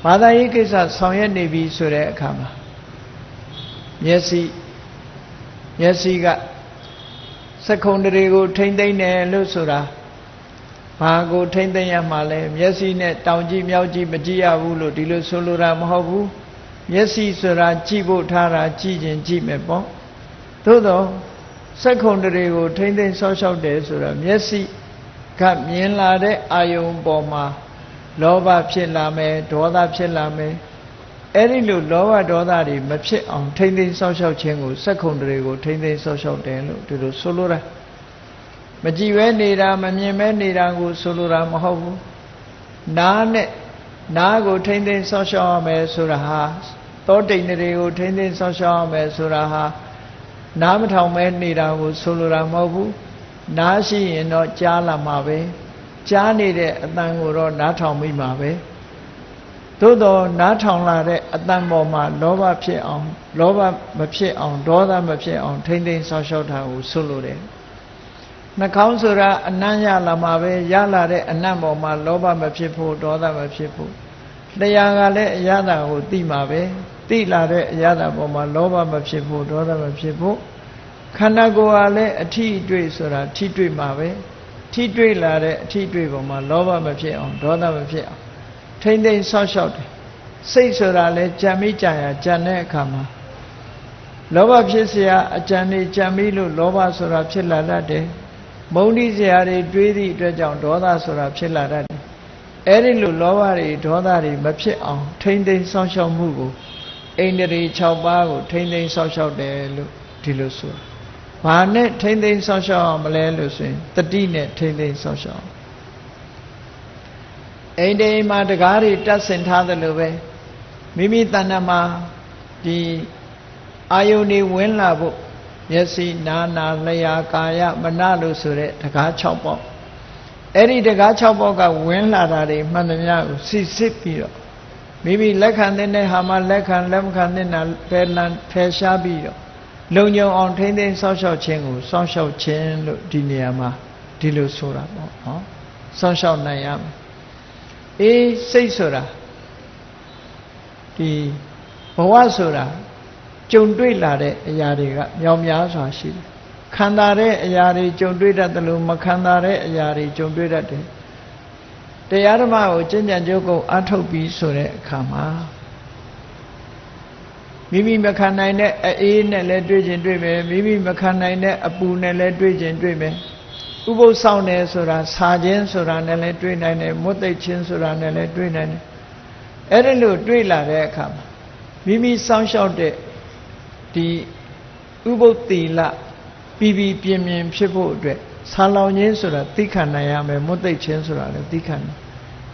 ဘာသာရေးကိစ္စဆောင်ရွက်နေပြီဆိုတဲ့အခါမှာမျက်စိကစက္ခုံတွေကိုထိမ့်သိမ့်တယ်လို့ဆိုတာဘာကိုထိမ့်သိမ့်ရမှာလဲမျက်စိနဲ့တောင်ကြည့်မြောက်ကြည့်မကြည့်ရဘူးလို့ဒီလိုဆိုလိုတာမဟုတ်ဘူးမျက်စိဆိုတာကြည့်ဖို့ထားတာကြည့်ခြင်းကြည့်မယ်ပေါ့သို့တော့စက္ခုံတွေကိုထိမ့်သိမ့်ဆောက်ရှောက်တယ်ဆိုတာမျက်စိကမြင်လာတဲ့အာယုံပေါ်မှာလောဘဖြစ်လာမယ်ဒေါသဖြစ်လာမယ်အဲ့ဒီလိုလောဘဒေါသတွေမဖြစ်အောင်ထိမ့်သိမ့်ဆောက်ရှောက်ခြင်းကိုစက္ခုံတွေကိုထိမ့်သိမ့်ဆောက်ရှောက်တယ်လို့ဒီလိုဆိုလိုတာမကြည့်ပဲနေတာမမြင်ပဲနေတာကိုဆိုလိုတာမဟုတ်ဘူးနားကိုထိမ့်သိမ့်ဆောက်ရှောက်ရမယ်ဆိုတာဟာသောတိန်တွေကိုထိမ့်သိမ့်ဆောက်ရှောက်ရမယ်ဆိုတာဟာနားမထောင်ပဲနေတာကိုဆိုလိုတာမဟုတ်ဘူးနားရှိရင်တော့ကြားလာမှာပဲကြားနေတဲ့အတန်ကိုတော့နားထောင်မိမှာပဲသို့တော့နားထောင်လာတဲ့အတန်ပေါ်မှာလောဘဖြစ်အောင်လောဘမဖြစ်အောင်ဒေါသမဖြစ်အောင်ထိမ့်သိမ့်ဆောက်ရှောက်တာကိုဆိုလိုတယ်နှာခေါင်းဆိုတာအနံ့ရလာမှာပဲရလာတဲ့အနံ့ပေါ်မှာလောဘမဖြစ်ဖို့ဒေါသမဖြစ်ဖို့တရားကလည်းအရသာကိုသိမှာပဲသိလာတဲ့အရသာပေါ်မှာလောဘမဖြစ်ဖို့ဒေါသမဖြစ်ဖို့ခန္ဓာကိုယ်ကလည်းအထီးအတွေ့ဆိုတာထီးတွေ့မှာပဲထီးတွေ့လာတဲ့အထီးတွေ့ပေါ်မှာလောဘမဖြစ်အောင်ဒေါသမဖြစ်အောင်ထိမ့်သိမ့်ဆောက်ရှောက်တယ်စိတ်ဆိုတာလည်းကြံမိကြရာကြံတဲ့အခါမှာလောဘဖြစ်เสียအကြံနေကြံမိလို့လောဘဆိုတာဖြစ်လာတတ်တယ်မုန်းတိเสียတွေတွေးသည့်အတွက်ကြောင့်ဒေါသဆိုတာဖြစ်လာတတ်တယ်အဲ့ဒီလိုလောဘတွေဒေါသတွေမဖြစ်အောင်ထိမ့်သိမ့်ဆောက်ရှောက်မှုကိုအိန္ဒြေ6ပါးကိုထိမ့်သိမ့်ဆောက်ရှောက်တယ်လို့ဒီလိုဆိုတာဘာနဲ့ထိမ့်သိမ့်ဆောက်ရှောက်အောင်မလဲလို့ဆိုရင်တတိနဲ့ထိမ့်သိမ့်ဆောက်ရှောက်အိန္ဒြေမှာတကားတွေတတ်ဆင်ထားသလိုပဲမိမိတဏ္ဍမှာဒီအာယုန်တွေဝင်လာဖို့မျက်စိနာနာလျာကာယမနလို့ဆိုတဲ့တကား6ပေါက်အဲ့ဒီတကား6ပေါက်ကဝင်လာတာတွေမှန်သမျှကိုစစ်ပြီးတော့မိမိလက်ခံတဲ့ဟာမှာလက်ခံလက်မခံတဲ့နာဖယ်ရှားပြီးတော့လုံညုံအောင်ထိမ့်သိမ့်ဆောက်ရှောက်ခြင်းကိုစောင့်ရှောက်ခြင်းလို့ဒီနေရာမှာဒီလိုဆိုတာပေါ့နော်စောင့်ရှောက်နိုင်ရမယ်အေးစိတ်ဆိုတာဒီဘဝဆိုတာကြုံတွေ့လာတဲ့အရာတွေကမြောင်များစွာရှိတယ်ခံစားတဲ့အရာတွေကြုံတွေ့တတ်တယ်လို့မခံစားတဲ့အရာတွေကြုံတွေ့တတ်တယ်တရားဓမ္မကိုကျင့်ကြံကြိုးကိုအထုတ်ပြီးဆိုတဲ့အခါမှာမိမိမခံနိုင်တဲ့အေးနဲ့လည်းတွေ့ခြင်းတွေ့မယ်မိမိမခံနိုင်တဲ့အပူနဲ့လည်းတွေ့ခြင်းတွေ့မယ်ဥပုသ်ဆောင်တယ်ဆိုတာစာခြင်းဆိုတာနဲ့လည်းတွေ့နိုင်တယ်မွတ်သိပ်ခြင်းဆိုတာနဲ့လည်းတွေ့နိုင်တယ်အဲ့ဒါလို့တွေ့လာတဲ့အခါမှာမိမိစောင့်ရှောက်တဲ့ဒီဥပုသ်သီလပြီးပြင်းပြင်းဖြစ်ဖို့အတွက်ဆာလောင်ခြင်းဆိုတာသိခံနိုင်ရမယ်မွတ်သိပ်ခြင်းဆိုတာလည်းသိခံနိုင်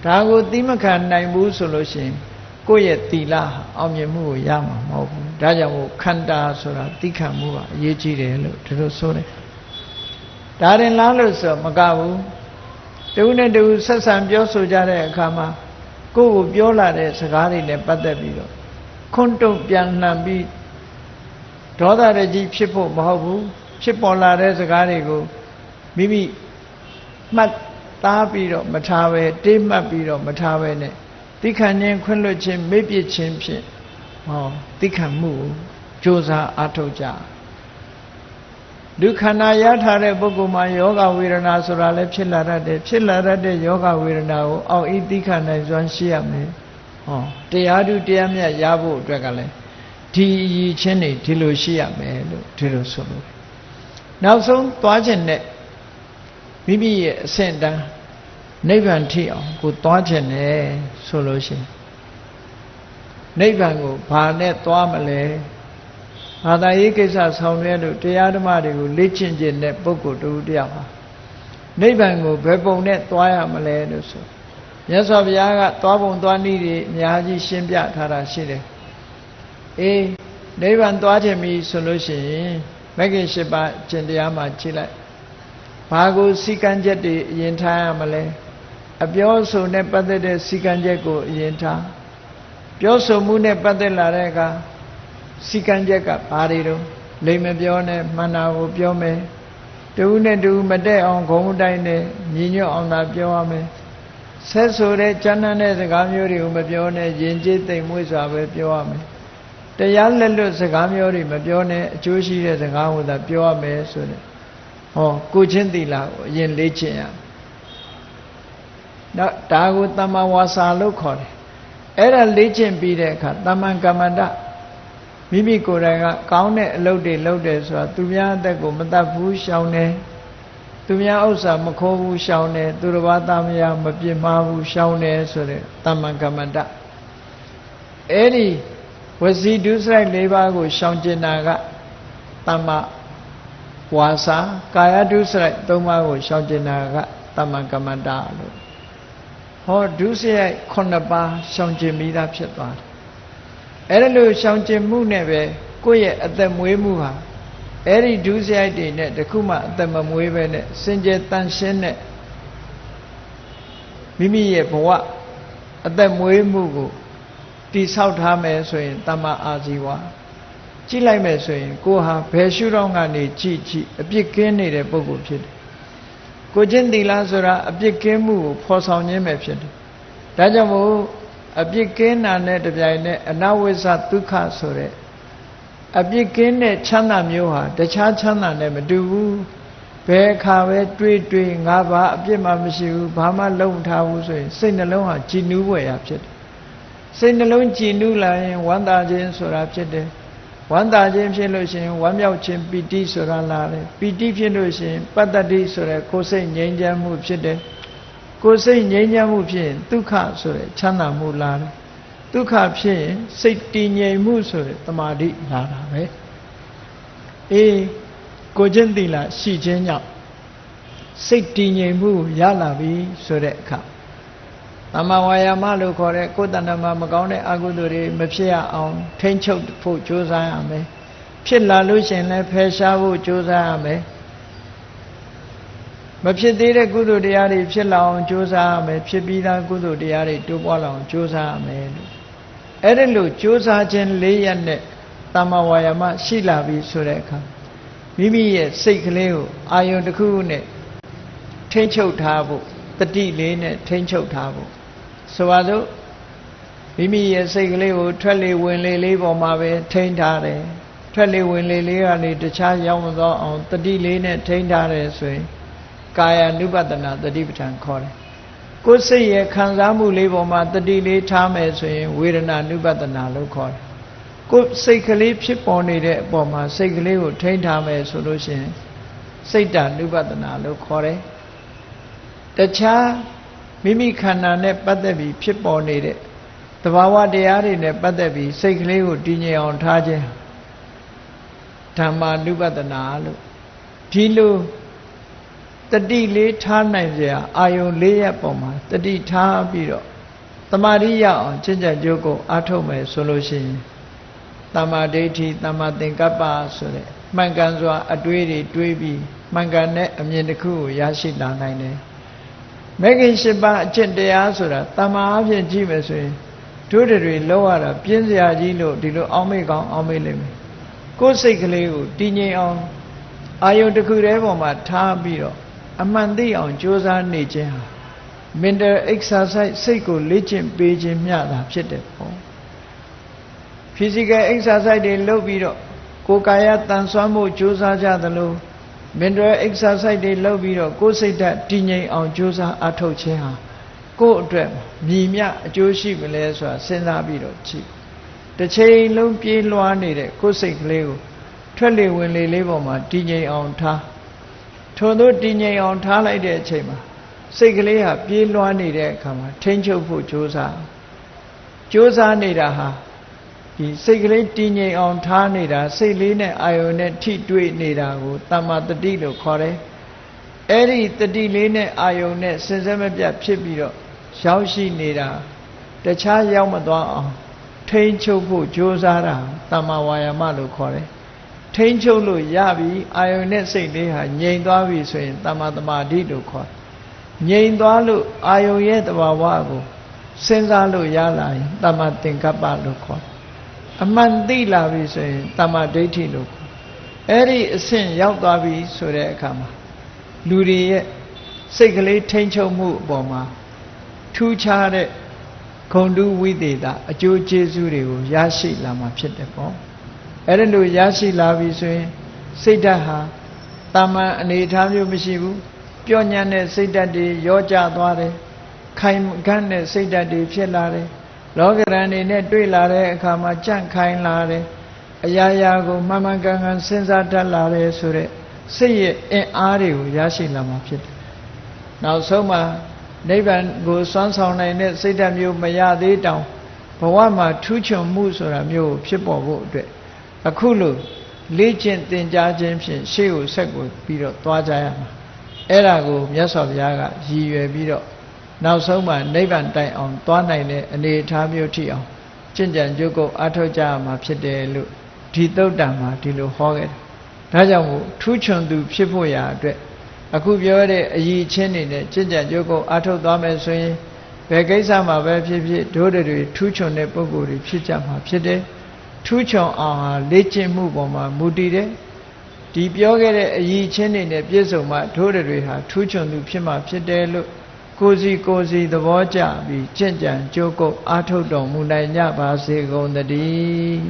ဒါကိုသိမခံနိုင်ဘူးဆိုလို့ရှိရင်ကိုယ့်ရဲ့သီလအောင်မြင်မှုကိုရမှာမဟုတ်ဘူးဒါကြောင့်မို့ခန္ဓာဆိုတာသိခံမှုကအရေးကြီးတယ်လို့ဒီလိုဆိုတယ်ဒါရင်လားလို့ဆိုမကဘူးတူနဲ့တူဆက်ဆံပြောဆိုကြတဲ့အခါမှာကိုယ့်ကိုပြောလာတဲ့စကားတွေနဲ့ပတ်သက်ပြီးတော့ခွန်းတုံပြန်လှန်ပြီးဒေါသရကြီးဖြစ်ဖို့မဟုတ်ဘူးဖြစ်ပေါ်လာတဲ့စကားတွေကိုမိမိမှတ်သားပြီးတော့မထားပဲတိမှတ်ပြီးတော့မထားပဲနဲ့သိခံခြင်းခွင့်လွှတ်ခြင်းမေ့ပြစ်ခြင်းဖြင့်သိခံမှုကိုကြိုးစားအားထုတ်ကြဒုက္ခနာရထားတဲ့ပုဂ္ဂိုလ်မှာယောဂဝေဒနာဆိုတာလည်းဖြစ်လာတတ်တယ်ဖြစ်လာတတ်တဲ့ယောဂဝေဒနာကိုအောက်ဤသိခံနိုင်စွမ်းရှိရမယ် တရားထုတရားမြတ်ရဖို့အတွက်ကလည်းဒီရည်ချင်းတွေဒီလိုရှိရမယ်လို့ဒီလိုဆိုလို့နောက်ဆုံးသွားခြင်းနဲ့မိမိရဲ့အဆင့်တန်းနိဗ္ဗာန်ထိအောင်ကိုသွားခြင်းနဲ့ဆိုလို့ရှိရင်နိဗ္ဗာန်ကိုဘာနဲ့သွားမလဲဘာသာရေးကိစ္စဆောင်ရွက်လို့တရားဓမ္မတွေကိုလေ့ကျင့်ခြင်းနဲ့ပုဂ္ဂိုလ်တူတယောက်ဟာနိဗ္ဗာန်ကိုဘယ်ပုံနဲ့သွားရမလဲလို့ဆိုမြတ်စွာဘုရားကသွားပုံသွားနည်းတွေအများကြီးရှင်းပြထားတာရှိတယ်နိဗ္ဗာန်သွားခြင်းပြီဆိုလို့ရှိရင်မဂ္ဂင်၈ပါးကျင့်တရားမှာကြည့်လိုက်ဘာကိုစီကံချက်တွေအရင်ထားရမလဲအပြောဆိုနဲ့ပတ်သက်တဲ့စီကံချက်ကိုအရင်ထားပြောဆိုမှုနဲ့ပတ်သက်လာတဲ့အခါစီကံချက်ကဘာတွေတော့လိမ်မပြောနဲ့မှန်တာကိုပြောမယ်တူနဲ့တူမတက်အောင်ဂုံတိုင်းနဲ့ညီညွတ်အောင်သာပြောရမယ်ဆက်ဆိုတဲ့ကျမ်းမ်းတဲ့စကားမျိုးတွေကိုမပြောနဲ့ယဉ်ကျေးသိမ်မွေ့စွာပဲပြောရမယ်တရားလက်လွတ်စကားမျိုးတွေမပြောနဲ့အကျိုးရှိတဲ့စကားကိုသာပြောရမယ်ဆိုတဲ့ကိုချင်းသီလကိုအရင်လေ့ကျင့်ရနောက်ဒါကိုတမ္မာဝါစာလို့ခေါ်တယ်အဲ့ဒါလေ့ကျင့်ပြီးတဲ့အခါတမ္မာကမ္မန္တမိမိကိုယ်တိုင်ကကောင်းတဲ့အလုပ်တွေလုပ်တယ်ဆိုတာသူများအသက်ကိုမတတ်ဘူးရှောင်တယ်သူများဥစ္စာမခိုးဘူးရှောင်တယ်သူတစ်ပါးသားမယားမပြစ်မှားဘူးရှောင်တယ်ဆိုတဲ့တမ္မာကမ္မန္တအဲ့ဒီဝစီဒုစရိုက်၄ပါးကိုရှောင်ကျင်တာကတမ္မာဝါစာကာယဒုစရိုက်၃ပါးကိုရှောင်ကျင်တာကတမ္မာကမ္မန္တလို့ဒုစရိုက်9ပါးရှောင်ကျင်ပြီးသားဖြစ်သွားတယ်အဲ့ဒါလို့ရှောင်ကျင်မှုနဲ့ပဲကိုယ့်ရဲ့အသက်မွေးမှုဟာအဲ့ဒီဒုစရိုက်တွေနဲ့တခုမှအသက်မမွေးပဲနဲ့စင်ကြယ်တန်ရှင်းတဲ့မိမိရဲ့ဘဝအသက်မွေးမှုကိုတိဆောက်ထားမယ်ဆိုရင်တမ္မာအာဇီဝကြည့်လိုက်မယ်ဆိုရင်ကိုဟာဘယ်ရှုထောင့်ကနေကြည့်အပြစ်ကင်းနေတဲ့ပုဂ္ဂိုလ်ဖြစ်တယ်ကိုချင်းသီလဆိုတာအပြစ်ကင်းမှုကိုဖော်ဆောင်ခြင်းပဲဖြစ်တယ်ဒါကြောင့်မို့အပြစ်ကင်းတာနဲ့တပြိုင်နက်အနဝိဇ္ဇဒုက္ခဆိုတဲ့အပြစ်ကင်းတဲ့ချမ်းသာမျိုးဟာတခြားချမ်းသာနဲ့မတူဘူးဘယ်အခါပဲတွေးငါဘာအပြစ်မှမရှိဘူးဘာမှလုံးမထားဘူးဆိုရင်စိတ်နှလုံးဟာကြည်နူးဖွယ်ရာဖြစ်တယ်စိတ်နှလုံးကြည်နူးလာရင်ဝမ်းသာခြင်းဆိုတာဖြစ်တယ်ဝမ်းသာခြင်းဖြစ်လို့ရှိရင်ဝမ်းမြောက်ခြင်းပီတိဆိုတာလာတယ်ပီတိဖြစ်လို့ရှိရင်ပတ္တတိဆိုတဲ့ကိုယ်စိတ်ငြိမ်းချမ်းမှုဖြစ်တယ်ကိုယ်စိတ်ငြိမ်းချမ်းမှုဖြစ်ရင်ဒုက္ခဆိုတဲ့ချမ်းသာမှုလာတယ်ဒုက္ခဖြစ်ရင်စိတ်တည်ငြိမ်မှုဆိုတဲ့တမာတိလာတာပဲကိုချင်းသီလရှိခြင်းကြောင့်စိတ်တည်ငြိမ်မှုရလာပြီဆိုတဲ့အခါတမ္မာဝါယာမလို့ခေါ်တဲ့ကိုယ်တဏ္ဍမှာမကောင်းတဲ့အကုသိုလ်တွေမဖြစ်ရအောင်ထိန်းချုပ်ဖို့ကြိုးစားရမယ်ဖြစ်လာလို့ရှိရင်လည်းဖယ်ရှားဖို့ကြိုးစားရမယ်မဖြစ်သေးတဲ့ကုသိုလ်တရားတွေဖြစ်လာအောင်ကြိုးစားရမယ်ဖြစ်ပြီးသားကုသိုလ်တရားတွေတိုးပွားလာအောင်ကြိုးစားရမယ်လို့အဲ့ဒါလို့ကြိုးစားခြင်း၄ရက်နဲ့တမ္မာဝါယာမရှိလာပြီဆိုတဲ့အခါမိမိရဲ့စိတ်ကလေးကိုအာယုန်တစ်ခုနဲ့ထိန်းချုပ်ထားဖို့တတိလေးနဲ့ထိန်းချုပ်ထားဖို့ဆိုပါစို့မိမိရဲ့စိတ်ကလေးကိုထွက်လေဝင်လေလေးပေါ်မှာပဲထိန်းထားတယ်ထွက်လေဝင်လေလေးကနေတခြားရောက်မသွားအောင်တတိလေးနဲ့ထိန်းထားတယ်ဆိုရင်ကာယ ानु ပတနာတတိပဋ္ဌာန်ခေါ်တယ်ကိုယ်စိတ်ရဲ့ခံစားမှုလေးပေါ်မှာတတိလေးထားမယ်ဆိုရင်ဝေဒနာ ानु ပတနာလို့ခေါ်တယ်ကိုယ်စိတ်ကလေးဖြစ်ပေါ်နေတဲ့အပေါ်မှာစိတ်ကလေးကိုထိန်းထားမယ်ဆိုလို့ရှိရင်စိတ်တ ानु ပတနာလို့ခေါ်တယ်တခြားမိမိခန္ဓာနဲ့ပတ်သက်ပြီးဖြစ်ပေါ်နေတဲ့သဘာဝတရားတွေနဲ့ပတ်သက်ပြီးစိတ်ကလေးကိုတည်ငြိမ်အောင်ထားခြင်းဓမ္မာနုပဒနာလို့ဒီလိုတတိလေးထားနိုင်ကြအာယုံ၄ရပ်ပေါ်မှာတတိထားပြီးတော့တမာရိယအောင်ကျင့်ကြံကြိုးကိုအားထုတ်မယ်ဆိုလို့ရှိရင်တမ္မာဒိဋ္ဌိတမ္မာသင်္ကပ္ပဆိုတဲ့မှန်ကန်စွာအတွေးတွေတွေးပြီးမှန်ကန်တဲ့အမြင်တစ်ခုကိုရရှိလာနိုင်တယ်မဂ္ဂင်၈ပါးအကျင့်တရားဆိုတာတမ္မာအဖြစ်ကြည့်မယ်ဆိုရင်တို့တွေလောက်ရတာပြင်းစရာကြီးလို့ဒီလိုအောင်းမေ့ကောင်းအောင်းမေ့လိမ့်မယ်ကိုယ်စိတ်ကလေးကိုတည်ငြိမ်အောင်အာယုန်တစ်ခုတည်းပေါ်မှာထားပြီးတော့အမှန်သိအောင်ကြိုးစားနေခြင်းဟာ mental exercise စိတ်ကိုလေ့ကျင့်ပေးခြင်းမျှတာဖြစ်တယ်ပေါ့ physical exercise တွေလုပ်ပြီးတော့ကိုယ်ကာယတန်ဆွမ်းမှုကြိုးစားကြသလို mental exercise တွေလုပ်ပြီးတော့ကိုယ်စိတ်ဓာတ်တည်ငြိမ်အောင်ကြိုးစားအားထုတ်ခြင်းဟာ ကိုယ့်အတွက်မြည်မြအကျိုးရှိမလဲဆိုတာစဉ်းစားပြီးတော့ကြည့်တစ်ချိန်လုံးပြေးလွှားနေတဲ့ကိုယ်စိတ်ကလေးကိုထွက်လေဝင်လေလေးပေါ်မှာတည်ငြိမ်အောင်ထားထို့သောတည်ငြိမ်အောင်ထားလိုက်တဲ့အချိန်မှာစိတ်ကလေးဟာပြေးလွှားနေတဲ့အခါမှာထိန်းချုပ်ဖို့ကြိုးစားနေတာဟာဒီစိတ်ကလေးတည်ငြိမ်အောင်ထားနေတာစိတ်လေးနဲ့အာယုန်နဲ့ထိတွေ့နေတာကိုတမ္မာတတိလို့ခေါ်တယ်အဲ့ဒီတတိလေးနဲ့အာယုန်နဲ့စဉ်ဆက်မပြတ်ဖြစ်ပြီးတော့ရောက်ရှိနေတာတခြားရောက်မသွားအောင်ထိန်းချုပ်ဖို့ကြိုးစားတာတမ္မာဝါယာမလို့ခေါ်တယ်ထိန်းချုပ်လို့ရပြီအာယုန်နဲ့စိတ်လေးဟာငြိမ်သွားပြီဆိုရင်တမ္မာသမာဓိလို့ခေါ်တယ်ငြိမ်သွားလို့အာယုန်ရဲ့တဘာဝကိုစဉ်းစားလို့ရလာရင်တမ္မာသင်္ကပ္ပလို့ခေါ်တယ်အမှန်သိလာပြီဆိုရင်တမ္မာဒိဋ္ဌိလို့ခေါ်အဲ့ဒီအဆင့်ရောက်သွားပြီဆိုတဲ့အခါမှာလူတွေရဲ့စိတ်ကလေးထိန်းချုပ်မှုအပေါ်မှာထူးခြားတဲ့ဂုဏ်တုဝိသေသအကျိုးကျေးဇူးတွေကိုရရှိလာမှာဖြစ်တယ်ပေါ့အဲ့ဒါလို့ရရှိလာပြီဆိုရင်စိတ်ဓာတ်ဟာတာမန်အနေအထားမျိုးမရှိဘူးပျော့ညံ့တဲ့စိတ်ဓာတ်တွေရောကျသွားတယ်ခိုင်ခန့်တဲ့စိတ်ဓာတ်တွေဖြစ်လာတယ်လောကရန်တွေနဲ့တွေ့လာတဲ့အခါမှာကြန့်ခိုင်လာတယ်အရာရာကိုမှန်မှန်ကန်ကန်စဉ်းစားတတ်လာတယ်ဆိုတဲ့စိတ်ရဲ့အင်အားတွေကိုရရှိလာမှာဖြစ်တယ်နောက်ဆုံးမှာနိဗ္ဗာန်ကိုစွမ်းဆောင်နိုင်တဲ့စိတ်ဓာတ်မျိုးမရသေးတောင်ဘဝမှာထူးချွန်မှုဆိုတာမျိုးကိုဖြစ်ပေါ်ဖို့အတွက်အခုလိုလေ့ကျင့်သင်ကြားခြင်းဖြင့်ရှေ့ကိုဆက်ကိုပြီးတော့သွားကြရမှာအဲ့ဒါကိုမြတ်စွာဘုရားကရည်ရွယ်ပြီးတော့နောက်ဆုံးမှာနိဗ္ဗာန်တိုင်အောင်သွားနိုင်တဲ့အနေအထားမျိုးထိအောင်ကျင့်ကြံကြိုးကုပ်အားထုတ်ကြရမှာဖြစ်တယ်လို့ဒီသုတ်တံမှာဒီလိုဟောခဲ့တယ်ဒါကြောင့်မို့ထူးချွန်သူဖြစ်ဖို့ရာအတွက်အခုပြောတဲ့အရည်ချင်းတွေနဲ့ကျင့်ကြံကြိုးကုပ်အားထုတ်သွားမယ်ဆိုရင်ဘယ်ကိစ္စမှာပဲဖြစ်ဖြစ်ဒုတွေထူးချွန်တဲ့ပုဂ္ဂိုလ်တွေဖြစ်ကြမှာဖြစ်တယ်ထူးချွန်အောင်ဟာလေ့ကျင့်မှုပေါ်မှာမူတည်တယ်ဒီပြောခဲ့တဲ့အရည်ချင်းတွေနဲ့ပြည့်စုံမှဒုတွေဟာထူးချွန်သူဖြစ်မှာဖြစ်တယ်လို့ကိုယ်စီသဘောကျပြီးကျင့်ကြံကြိုးကုပ်အားထုတ်တော်မူနိုင်ကြပါစေကုန်သတည်း